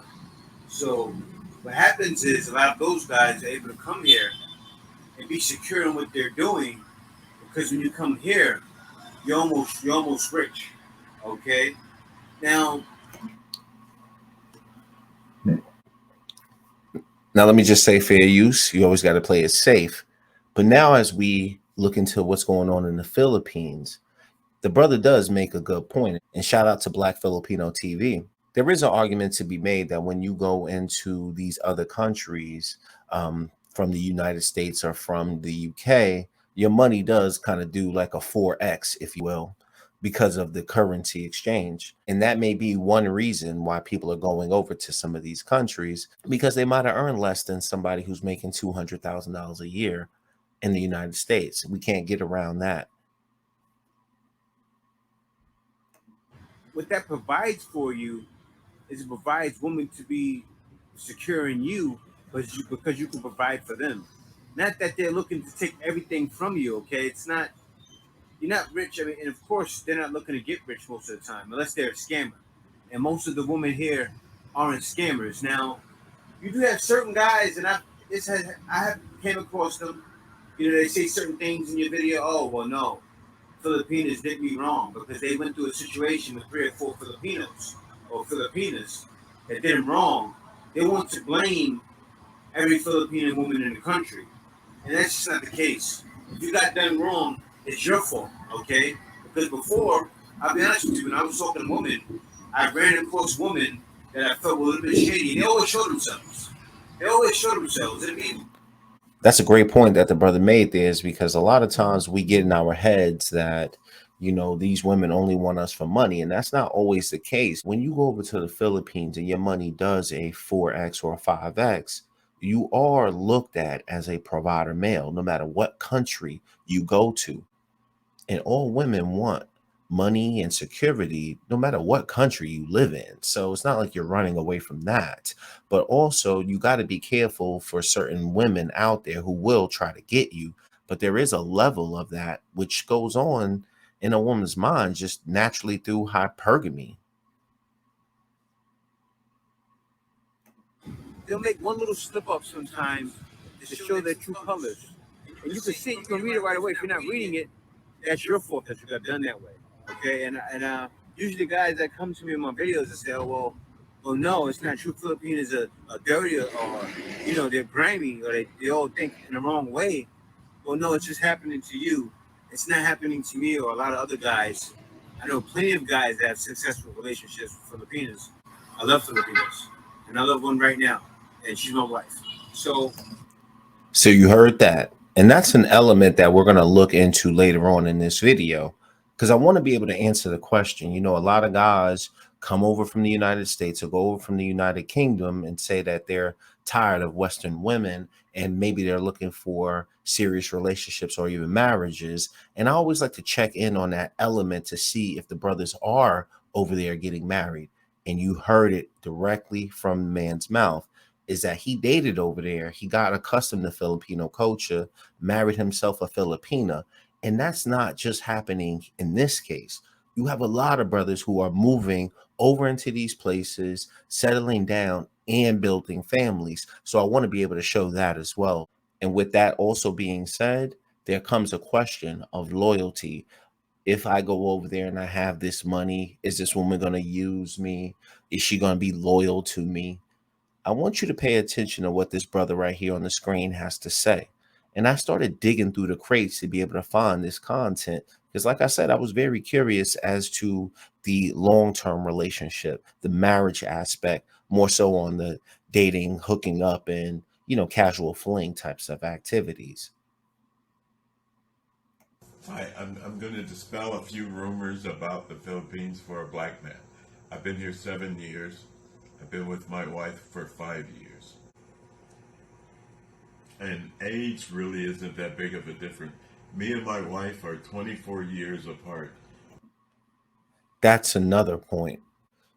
So what happens is a lot of those guys are able to come here and be secure in what they're doing, because when you come here, you're almost rich. Okay? Now let me just say fair use. You always got to play it safe. But now as we look into what's going on in the Philippines, the brother does make a good point. And shout out to Black Filipino TV. There is an argument to be made that when you go into these other countries from the United States or from the UK, your money does kind of do like a 4X, if you will, because of the currency exchange. And that may be one reason why people are going over to some of these countries, because they might have earned less than somebody who's making $200,000 a year in the United States. We can't get around that. what that provides for you is it provides women to be secure in you, because you can provide for them. Not that they're looking to take everything from you, okay? It's not, you're not rich. I mean, and of course, they're not looking to get rich most of the time, unless they're a scammer. And most of the women here aren't scammers. Now, you do have certain guys, and I have came across them. You know, they say certain things in your video. Oh, well, no, Filipinos did me wrong because they went through a situation with 3 or 4 Filipinos or Filipinas that did them wrong. They want to blame every Filipino woman in the country, and that's just not the case. If you got done wrong, it's your fault, okay? Because before, I'll be honest with you, when I was talking to women, I ran across women that I felt were a little bit shady. They always show themselves. I mean, That's a great point that the brother made there, is because a lot of times we get in our heads that, you know, these women only want us for money. And that's not always the case. When you go over to the Philippines and your money does a 4X or a 5X, you are looked at as a provider male, no matter what country you go to. And all women want money and security no matter what country you live in. So it's not like you're running away from that. But also, you got to be careful for certain women out there who will try to get you. But there is a level of that which goes on in a woman's mind just naturally through hypergamy. They'll make one little slip up sometimes to show their true colors. And you can see it, you can read it right away. If you're not reading it, that's your fault that you got done that way. Okay, and usually guys that come to me in my videos and say, oh, well, no, it's not true. Filipinos are dirty or, you know, they're grimy or they all think in the wrong way. Well, no, it's just happening to you. It's not happening to me or a lot of other guys. I know plenty of guys that have successful relationships with Filipinos. I love Filipinos, and I love one right now, and she's my wife. So you heard that. And that's an element that we're going to look into later on in this video, because I want to be able to answer the question. You know, a lot of guys come over from the United States or go over from the United Kingdom and say that they're tired of Western women and maybe they're looking for serious relationships or even marriages. And I always like to check in on that element to see if the brothers are over there getting married. And you heard it directly from the man's mouth, is that he dated over there. He got accustomed to Filipino culture, married himself a Filipina. And that's not just happening in this case. You have a lot of brothers who are moving over into these places, settling down and building families. So I want to be able to show that as well. And with that also being said, there comes a question of loyalty. If I go over there and I have this money, is this woman going to use me? Is she going to be loyal to me? I want you to pay attention to what this brother right here on the screen has to say. And I started digging through the crates to be able to find this content. Because like I said, I was very curious as to the long-term relationship, the marriage aspect, more so on the dating, hooking up, and, you know, casual fling types of activities. Hi, I'm going to dispel a few rumors about the Philippines for a black man. I've been here 7 years. I've been with my wife for 5 years. And age really isn't that big of a difference. Me and my wife are 24 years apart. That's another point.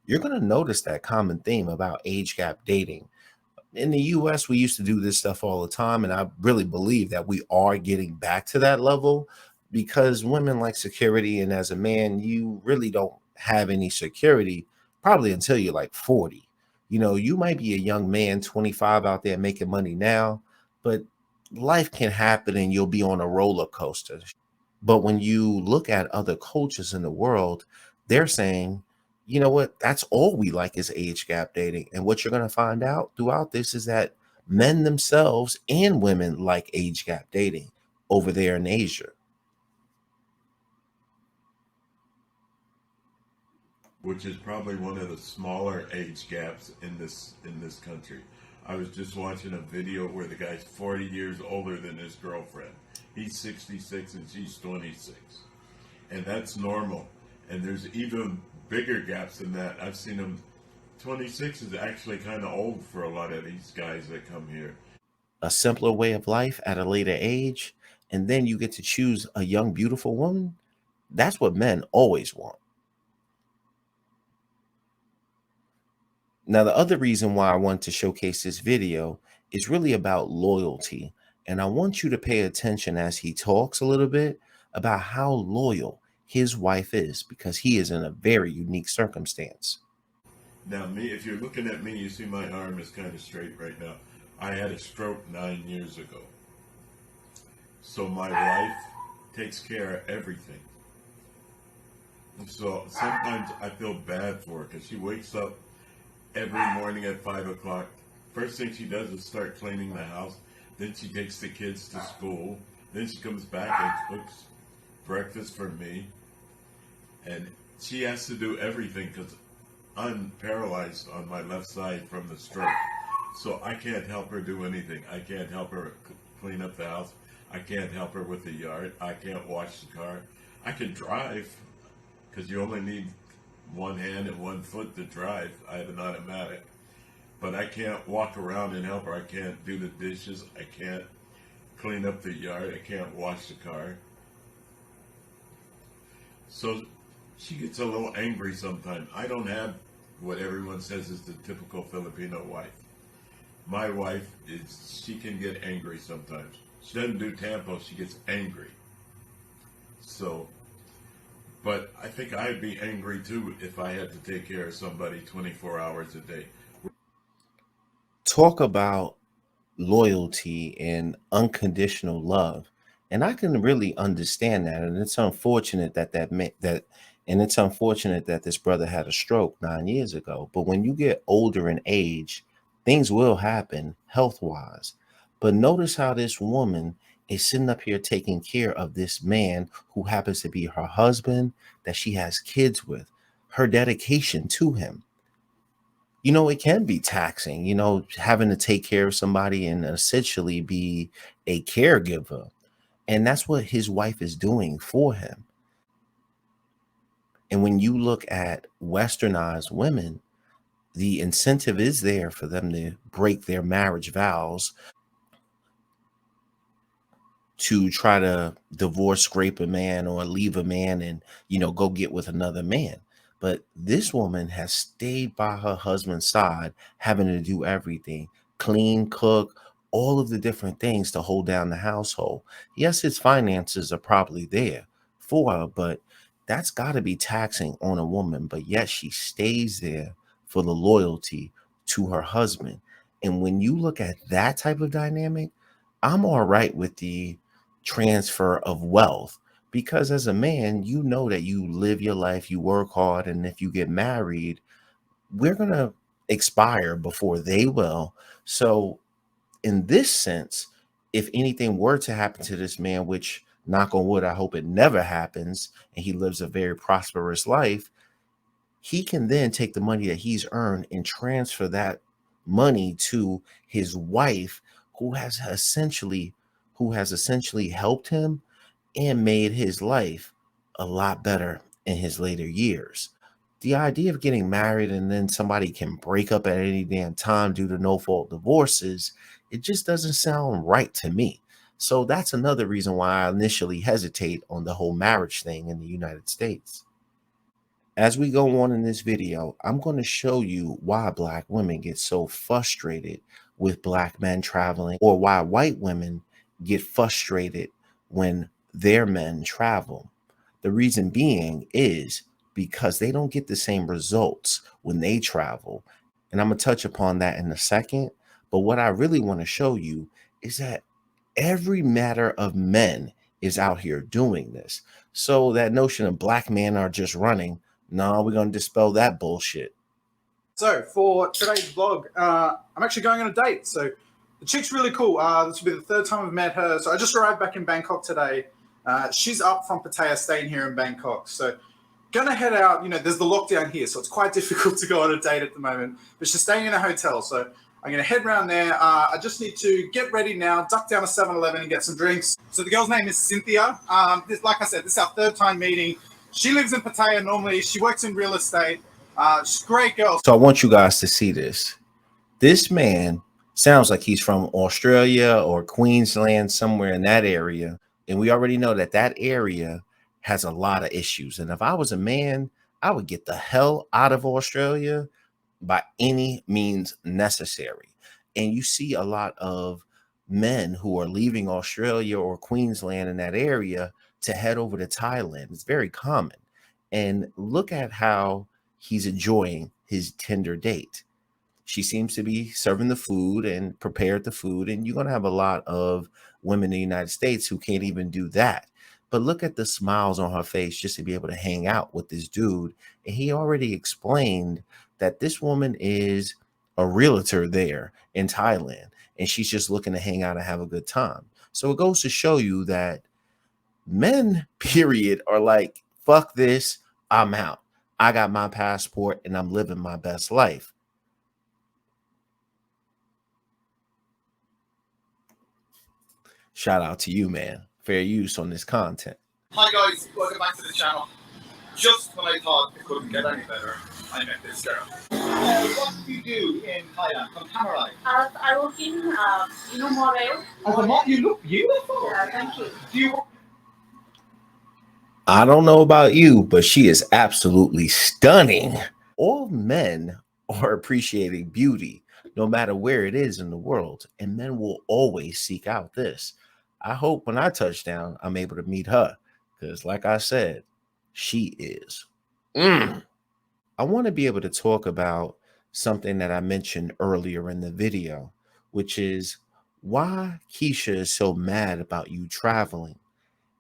You're going to notice that common theme about age gap dating. In the US, we used to do this stuff all the time, and I really believe that we are getting back to that level because women like security, and as a man, you really don't have any security probably until you're like 40. You know, you might be a young man, 25 out there making money now, but life can happen and you'll be on a roller coaster. But when you look at other cultures in the world, they're saying, you know what, that's all we like is age gap dating. And what you're going to find out throughout this is that men themselves and women like age gap dating over there in Asia. Which is probably one of the smaller age gaps in this country. I was just watching a video where the guy's 40 years older than his girlfriend. He's 66 and she's 26. And that's normal. And there's even bigger gaps than that. I've seen them. 26 is actually kind of old for a lot of these guys that come here. A simpler way of life at a later age, and then you get to choose a young, beautiful woman. That's what men always want. Now, the other reason why I want to showcase this video is really about loyalty. And I want you to pay attention as he talks a little bit about how loyal his wife is, because he is in a very unique circumstance. Now, me, if you're looking at me, you see my arm is kind of straight right now. I had a stroke 9 years ago. So my wife takes care of everything. And so sometimes I feel bad for her because she wakes up every morning at 5 o'clock. First thing she does is start cleaning the house. Then she takes the kids to school. Then she comes back and cooks breakfast for me. And she has to do everything because I'm paralyzed on my left side from the stroke. So I can't help her do anything. I can't help her clean up the house. I can't help her with the yard. I can't wash the car. I can drive because you only need one hand and 1 foot to drive. I have an automatic. But I can't walk around and help her. I can't do the dishes. I can't clean up the yard. I can't wash the car. So she gets a little angry sometimes. I don't have what everyone says is the typical Filipino wife. My wife she can get angry sometimes. She doesn't do tempo, she gets angry. So, but I think I'd be angry too if I had to take care of somebody 24 hours a day. Talk about loyalty and unconditional love, and I can really understand that. And it's unfortunate and it's unfortunate that this brother had a stroke 9 years ago. But when you get older in age, things will happen health wise. But notice how this woman is sitting up here taking care of this man who happens to be her husband, that she has kids with, her dedication to him. You know, it can be taxing, you know, having to take care of somebody and essentially be a caregiver. And that's what his wife is doing for him. And when you look at westernized women, the incentive is there for them to break their marriage vows, to try to divorce, scrape a man, or leave a man and, you know, go get with another man. But this woman has stayed by her husband's side, having to do everything, clean, cook, all of the different things to hold down the household. Yes, his finances are probably there for her, but that's got to be taxing on a woman. But yet she stays there for the loyalty to her husband. And when you look at that type of dynamic, I'm all right with the transfer of wealth, because as a man, you know that you live your life, you work hard, and if you get married, we're going to expire before they will. So in this sense, if anything were to happen to this man, which knock on wood, I hope it never happens, and he lives a very prosperous life, he can then take the money that he's earned and transfer that money to his wife, who has essentially helped him and made his life a lot better in his later years. The idea of getting married and then somebody can break up at any damn time due to no fault divorces, it just doesn't sound right to me. So that's another reason why I initially hesitate on the whole marriage thing in the United States. As we go on in this video, I'm going to show you why Black women get so frustrated with Black men traveling, or why white women get frustrated when their men travel. The reason being is because they don't get the same results when they travel. And I'm going to touch upon that in a second. But what I really want to show you is that every matter of men is out here doing this. So that notion of Black men are just running, no, we're going to dispel that bullshit. So for today's vlog, I'm actually going on a date. So the chick's really cool. This will be the third time I've met her. So I just arrived back in Bangkok today. She's up from Pattaya, staying here in Bangkok. So gonna head out. You know, there's the lockdown here, so it's quite difficult to go on a date at the moment. But she's staying in a hotel, so I'm gonna head around there. I just need to get ready now, duck down to 7-Eleven and get some drinks. So the girl's name is Cynthia. Like I said, this is our third time meeting. She lives in Pattaya normally. She works in real estate. She's a great girl. So I want you guys to see this. This man sounds like he's from Australia or Queensland, somewhere in that area. And we already know that that area has a lot of issues. And if I was a man, I would get the hell out of Australia by any means necessary. And you see a lot of men who are leaving Australia or Queensland in that area to head over to Thailand. It's very common. And look at how he's enjoying his Tinder date. She seems to be serving the food and prepared the food. And you're going to have a lot of women in the United States who can't even do that. But look at the smiles on her face just to be able to hang out with this dude. And he already explained that this woman is a realtor there in Thailand, and she's just looking to hang out and have a good time. So it goes to show you that men, period, are like, fuck this, I'm out. I got my passport and I'm living my best life. Shout out to you, man. Fair use on this content. Hi guys, welcome back to the channel. Just when I thought it couldn't get any better, I met this girl. What do you do in Thailand? From Camerai? I work in, model. As a model, you look beautiful. Yeah, thank you. Do you work? I don't know about you, but she is absolutely stunning. All men are appreciating beauty, no matter where it is in the world, and men will always seek out this. I hope when I touch down, I'm able to meet her, because, like I said, she is. I want to be able to talk about something that I mentioned earlier in the video, which is why Keisha is so mad about you traveling.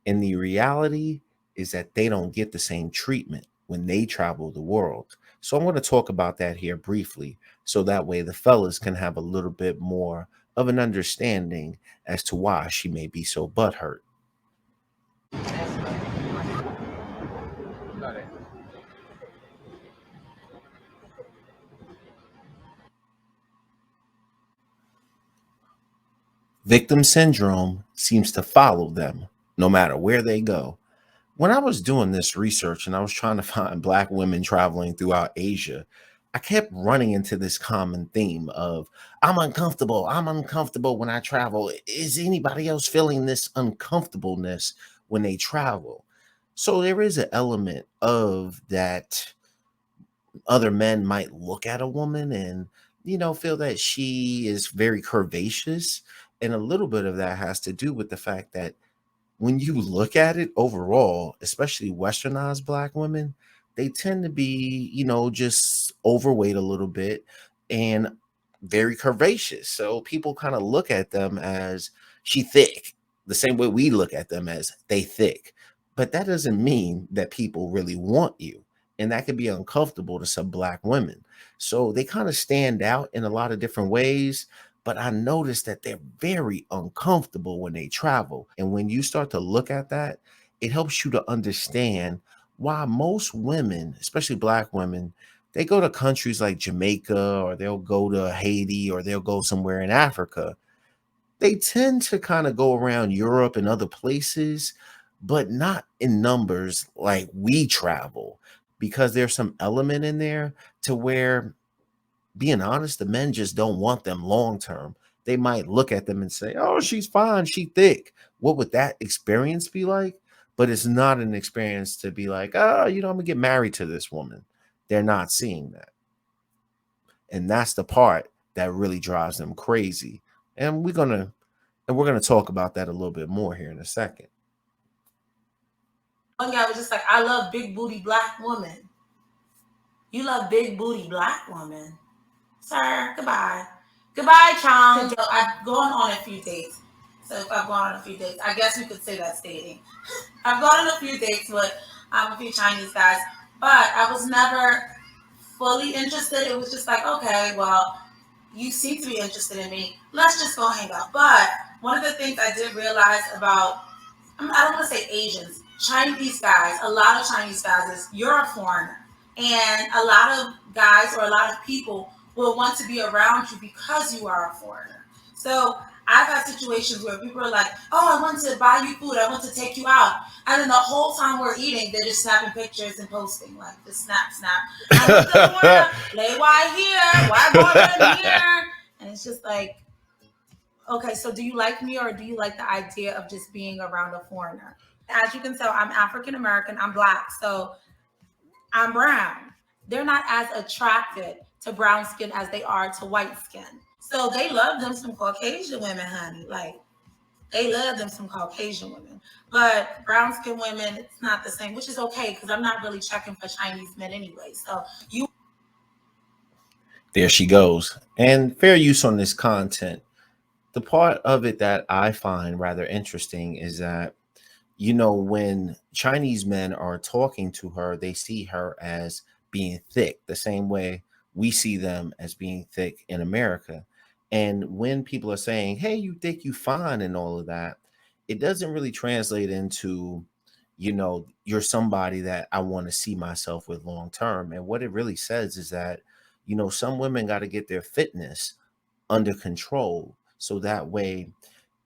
And the reality is that they don't get the same treatment when they travel the world. So I'm going to talk about that here briefly, so that way the fellas can have a little bit more of an understanding as to why she may be so butthurt. Victim syndrome seems to follow them no matter where they go. When I was doing this research and I was trying to find Black women traveling throughout Asia, I kept running into this common theme of I'm uncomfortable when I travel. Is anybody else feeling this uncomfortableness when they travel? So there is an element of that. Other men might look at a woman and, feel that she is very curvaceous. And a little bit of that has to do with the fact that when you look at it overall, especially westernized Black women, they tend to be, just overweight a little bit and very curvaceous. So people kind of look at them as she thick, the same way we look at them as they thick. But that doesn't mean that people really want you. And that can be uncomfortable to some Black women. So they kind of stand out in a lot of different ways. But I noticed that they're very uncomfortable when they travel. And when you start to look at that, it helps you to understand why most women, especially Black women, they go to countries like Jamaica, or they'll go to Haiti, or they'll go somewhere in Africa. They tend to kind of go around Europe and other places, but not in numbers like we travel, because there's some element in there to where, being honest, the men just don't want them long term. They might look at them and say, "Oh, she's fine, she thick." What would that experience be like? But it's not an experience to be like, "Oh, I'm gonna get married to this woman." They're not seeing that. And that's the part that really drives them crazy. And we're gonna talk about that a little bit more here in a second. One guy was just like, I love big booty Black women. You love big booty Black women? Sir, goodbye. Goodbye, Chong. I've gone on a few dates. So if I've gone on a few dates, I guess we could say that's dating. I've gone on a few dates with a few Chinese guys, but I was never fully interested. It was just like, okay, well, you seem to be interested in me. Let's just go hang out. But one of the things I did realize about, I don't want to say Asians, Chinese guys, a lot of Chinese guys is you're a foreigner. And a lot of guys or a lot of people will want to be around you because you are a foreigner. So I've had situations where people are like, oh, I want to buy you food. I want to take you out. And then the whole time we're eating, they're just snapping pictures and posting, like, just snap, snap. I went to the corner, lay why here, why go here? And it's just like, okay, so do you like me, or do you like the idea of just being around a foreigner? As you can tell, I'm African American, I'm Black, so I'm brown. They're not as attracted to brown skin as they are to white skin. So they love them some Caucasian women, honey. Like, they love them some Caucasian women. But brown skin women, it's not the same, which is okay, because I'm not really checking for Chinese men anyway. So There she goes. And fair use on this content. The part of it that I find rather interesting is that, when Chinese men are talking to her, they see her as being thick, the same way we see them as being thick in America. And when people are saying, hey, you thick, you fine, and all of that, it doesn't really translate into, you're somebody that I want to see myself with long term. And what it really says is that, some women got to get their fitness under control, so that way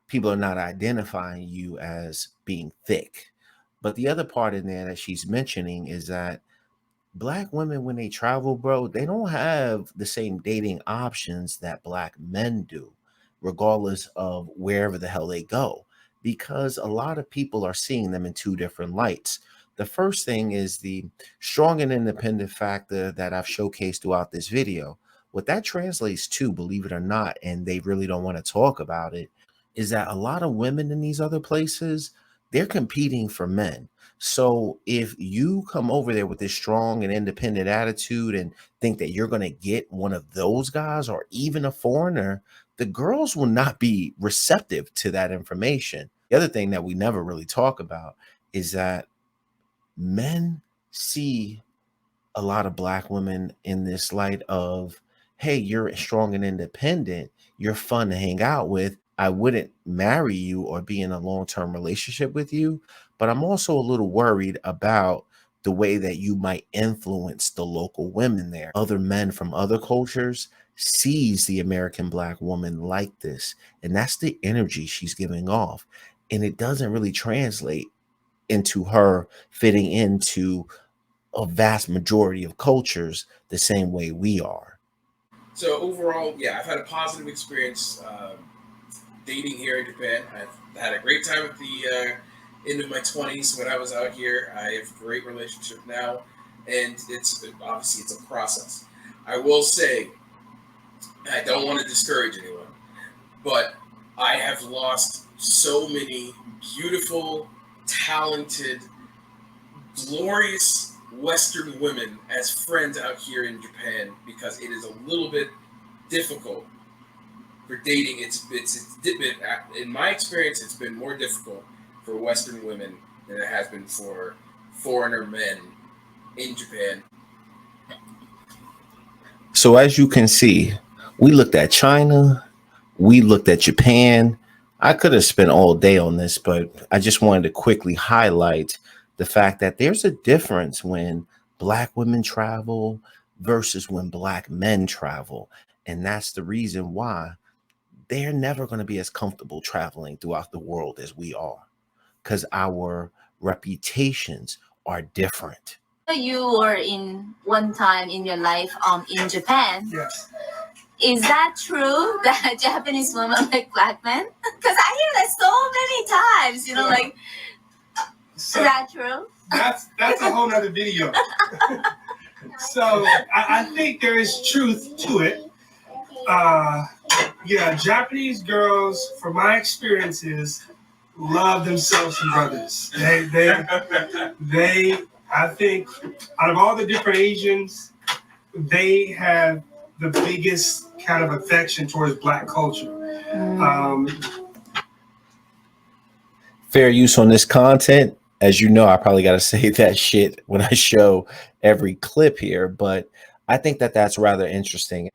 people are not identifying you as being thick. But the other part in there that she's mentioning is that Black women, when they travel, bro, they don't have the same dating options that Black men do, regardless of wherever the hell they go, because a lot of people are seeing them in two different lights. The first thing is the strong and independent factor that I've showcased throughout this video. What that translates to, believe it or not, and they really don't want to talk about it, is that a lot of women in these other places, they're competing for men. So if you come over there with this strong and independent attitude and think that you're going to get one of those guys or even a foreigner, the girls will not be receptive to that information. The other thing that we never really talk about is that men see a lot of Black women in this light of, hey, you're strong and independent, you're fun to hang out with. I wouldn't marry you or be in a long-term relationship with you, but I'm also a little worried about the way that you might influence the local women there. Other men from other cultures sees the American Black woman like this, and that's the energy she's giving off. And it doesn't really translate into her fitting into a vast majority of cultures the same way we are. So overall, yeah, I've had a positive experience dating here in Japan. I've had a great time at the end of my 20s when I was out here. I have a great relationship now, and it's obviously it's a process. I will say, I don't want to discourage anyone, but I have lost so many beautiful, talented, glorious Western women as friends out here in Japan because it is a little bit difficult for dating. It's been, in my experience, it's been more difficult for Western women than it has been for foreigner men in Japan. So as you can see, we looked at China, we looked at Japan. I could have spent all day on this, but I just wanted to quickly highlight the fact that there's a difference when Black women travel versus when Black men travel. And that's the reason why they're never going to be as comfortable traveling throughout the world as we are, because our reputations are different. You were in one time in your life in Japan. Yes. Is that true that Japanese women like Black men? Because I hear that so many times, like, So is that true? That's a whole nother video. So I think there is truth to it. Yeah, Japanese girls, from my experiences, love themselves some brothers. They I think out of all the different Asians, they have the biggest kind of affection towards Black culture. Fair use on this content. As you know, I probably got to say that shit when I show every clip here, but I think that that's rather interesting.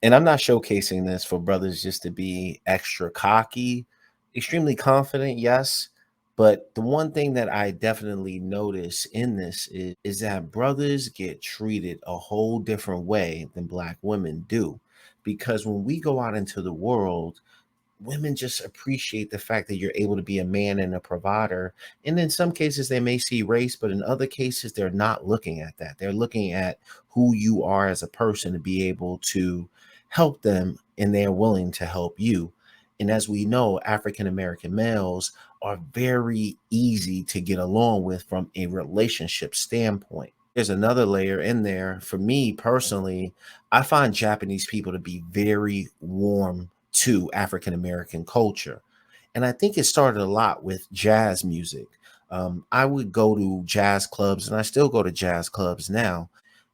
And I'm not showcasing this for brothers just to be extra cocky, extremely confident, yes. But the one thing that I definitely notice in this is that brothers get treated a whole different way than Black women do. Because when we go out into the world, women just appreciate the fact that you're able to be a man and a provider. And in some cases, they may see race, but in other cases, they're not looking at that. They're looking at who you are as a person to be able to help them, and they're willing to help you. And as we know, African American males are very easy to get along with from a relationship standpoint. There's another layer in there. For me personally, I find Japanese people to be very warm to African American culture. And I think it started a lot with jazz music. I would go to jazz clubs, and I still go to jazz clubs now,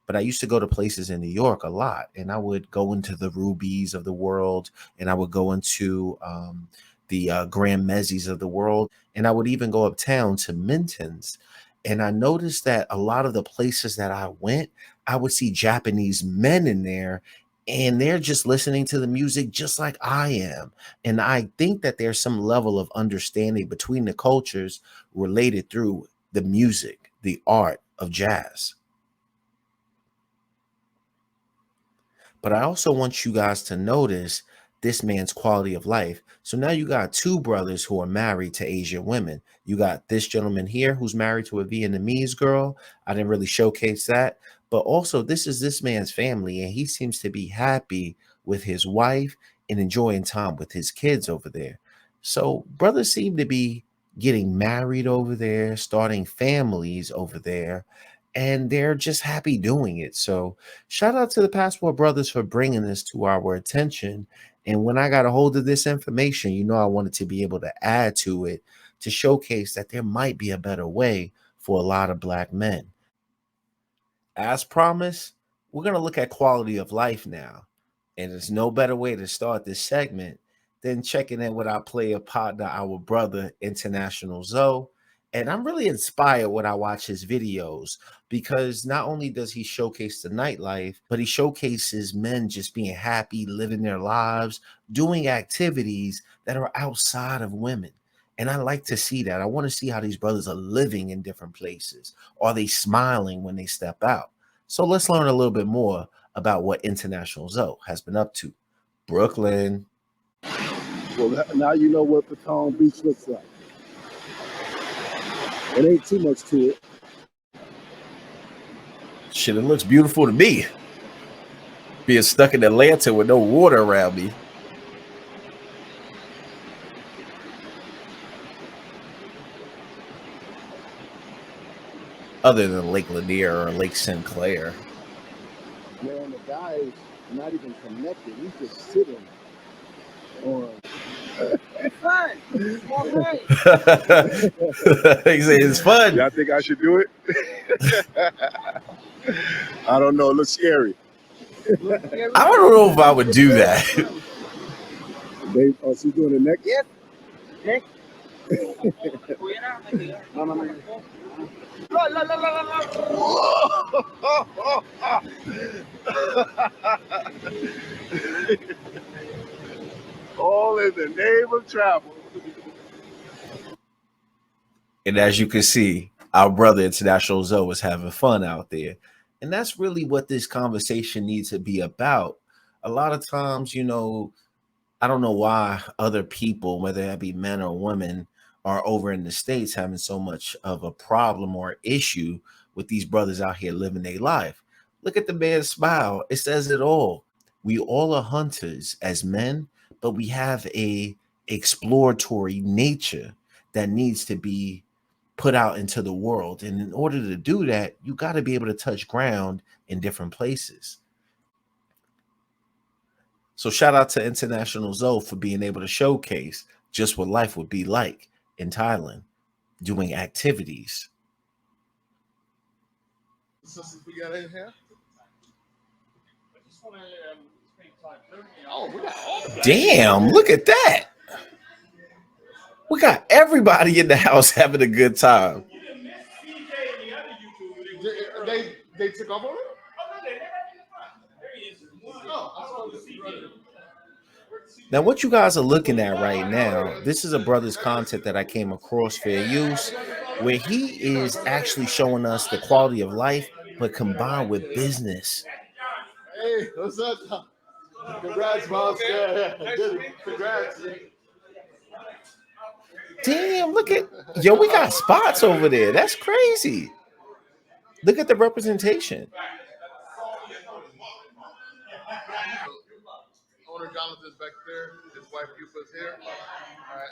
but I used to go to places in New York a lot, and I would go into the Rubies of the world, and I would go into the Grand Mezzies of the world, and I would even go uptown to Minton's. And I noticed that a lot of the places that I went, I would see Japanese men in there, and they're just listening to the music just like I am. And I think that there's some level of understanding between the cultures related through the music, the art of jazz. But I also want you guys to notice this man's quality of life. So now you got two brothers who are married to Asian women. You got this gentleman here who's married to a Vietnamese girl. I didn't really showcase that. But also, this is this man's family, and he seems to be happy with his wife and enjoying time with his kids over there. So brothers seem to be getting married over there, starting families over there, and they're just happy doing it. So shout out to the Passport Brothers for bringing this to our attention. And when I got a hold of this information, I wanted to be able to add to it to showcase that there might be a better way for a lot of Black men. As promised, we're going to look at quality of life now. And there's no better way to start this segment than checking in with our player partner, our brother, International Zoe. And I'm really inspired when I watch his videos because not only does he showcase the nightlife, but he showcases men just being happy, living their lives, doing activities that are outside of women. And I like to see that. I want to see how these brothers are living in different places. Are they smiling when they step out? So let's learn a little bit more about what International Zoe has been up to. Brooklyn. Well, now you know what Patton Beach looks like. It ain't too much to it. Shit, it looks beautiful to me. Being stuck in Atlanta with no water around me. Other than Lake Lanier or Lake Sinclair. Man, the guy is not even connected. He's just sitting on. It's fun. It's more fun. He said it's fun. Y'all think I should do it? I don't know. It looks scary. I don't know if I would do that. She's doing the neck? Yes. Neck. All in the name of travel. And as you can see, our brother International Zoe is having fun out there. And that's really what this conversation needs to be about. A lot of times, I don't know why other people, whether that be men or women, are over in the States having so much of a problem or issue with these brothers out here living their life. Look at the man's smile. It says it all. We all are hunters as men, but we have a exploratory nature that needs to be put out into the world. And in order to do that, you got to be able to touch ground in different places. So shout out to International Zoe for being able to showcase just what life would be like in Thailand, doing activities. We got in here. Damn, look at that. We got everybody in the house having a good time. They took off on it? Now, what you guys are looking at right now, this is a brother's content that I came across fair use, where he is actually showing us the quality of life, but combined with business. Hey, what's up? Congrats, boss. Yeah. Congrats. Damn, look at, we got spots over there. That's crazy. Look at the representation. Owner Jonathan's back there. His wife Yupa's here. All right.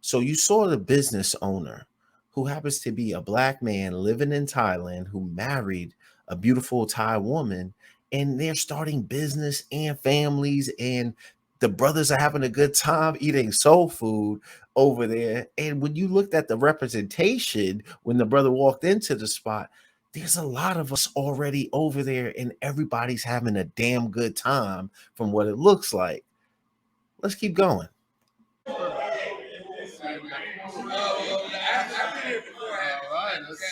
So you saw the business owner who happens to be a Black man living in Thailand who married a beautiful Thai woman, and they're starting business and families, and the brothers are having a good time eating soul food over there. And when you looked at the representation, when the brother walked into the spot, there's a lot of us already over there, and everybody's having a damn good time from what it looks like. Let's keep going.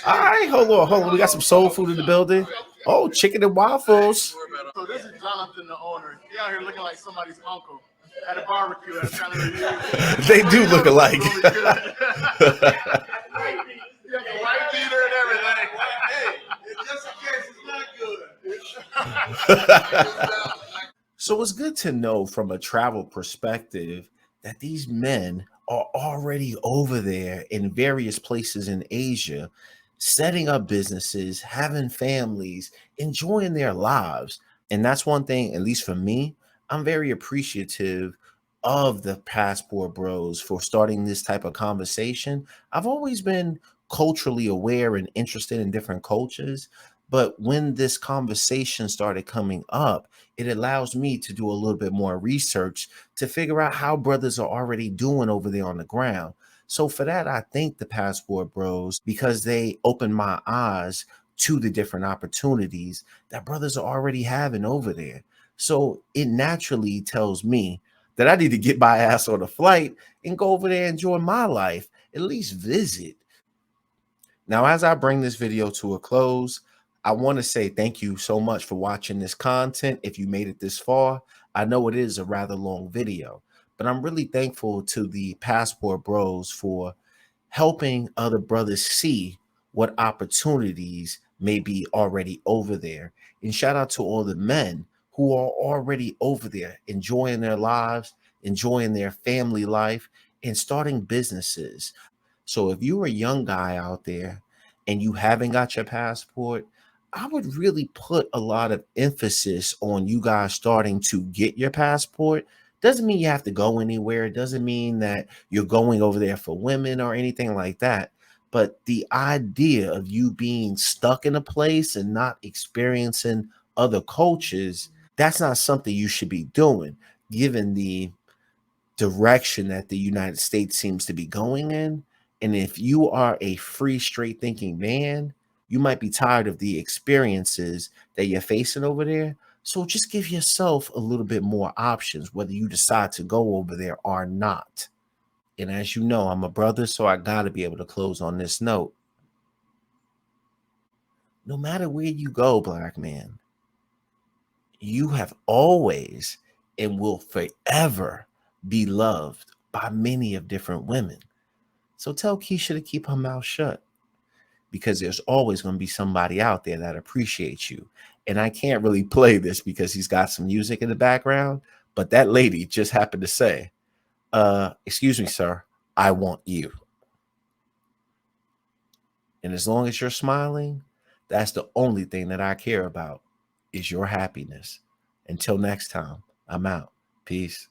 All right, hold on. We got some soul food in the building. Oh, chicken and waffles. So this is Jonathan, the owner. He out here looking like somebody's uncle at a barbecue. That's kind of They do look alike. You got the white beater and everything. Hey, just in case it's not good. So it's good to know from a travel perspective that these men are already over there in various places in Asia, setting up businesses, having families, enjoying their lives. And that's one thing, at least for me, I'm very appreciative of the Passport Bros for starting this type of conversation. I've always been culturally aware and interested in different cultures, but when this conversation started coming up, it allows me to do a little bit more research to figure out how brothers are already doing over there on the ground. So for that, I thank the Passport Bros because they opened my eyes to the different opportunities that brothers are already having over there. So it naturally tells me that I need to get my ass on a flight and go over there and enjoy my life, at least visit. Now, as I bring this video to a close, I want to say thank you so much for watching this content. If you made it this far, I know it is a rather long video, but I'm really thankful to the Passport Bros for helping other brothers see what opportunities may be already over there. And shout out to all the men who are already over there, enjoying their lives, enjoying their family life, and starting businesses. So if you're a young guy out there and you haven't got your passport, I would really put a lot of emphasis on you guys starting to get your passport. Doesn't mean you have to go anywhere. It doesn't mean that you're going over there for women or anything like that. But the idea of you being stuck in a place and not experiencing other cultures, that's not something you should be doing, given the direction that the United States seems to be going in. And if you are a free, straight thinking man, you might be tired of the experiences that you're facing over there. So just give yourself a little bit more options, whether you decide to go over there or not. And as you know, I'm a brother, so I got to be able to close on this note. No matter where you go, black man, you have always and will forever be loved by many of different women. So tell Keisha to keep her mouth shut, because there's always going to be somebody out there that appreciates you. And I can't really play this because he's got some music in the background, but that lady just happened to say, excuse me, sir, I want you. And as long as you're smiling, that's the only thing that I care about, is your happiness. Until next time, I'm out. Peace.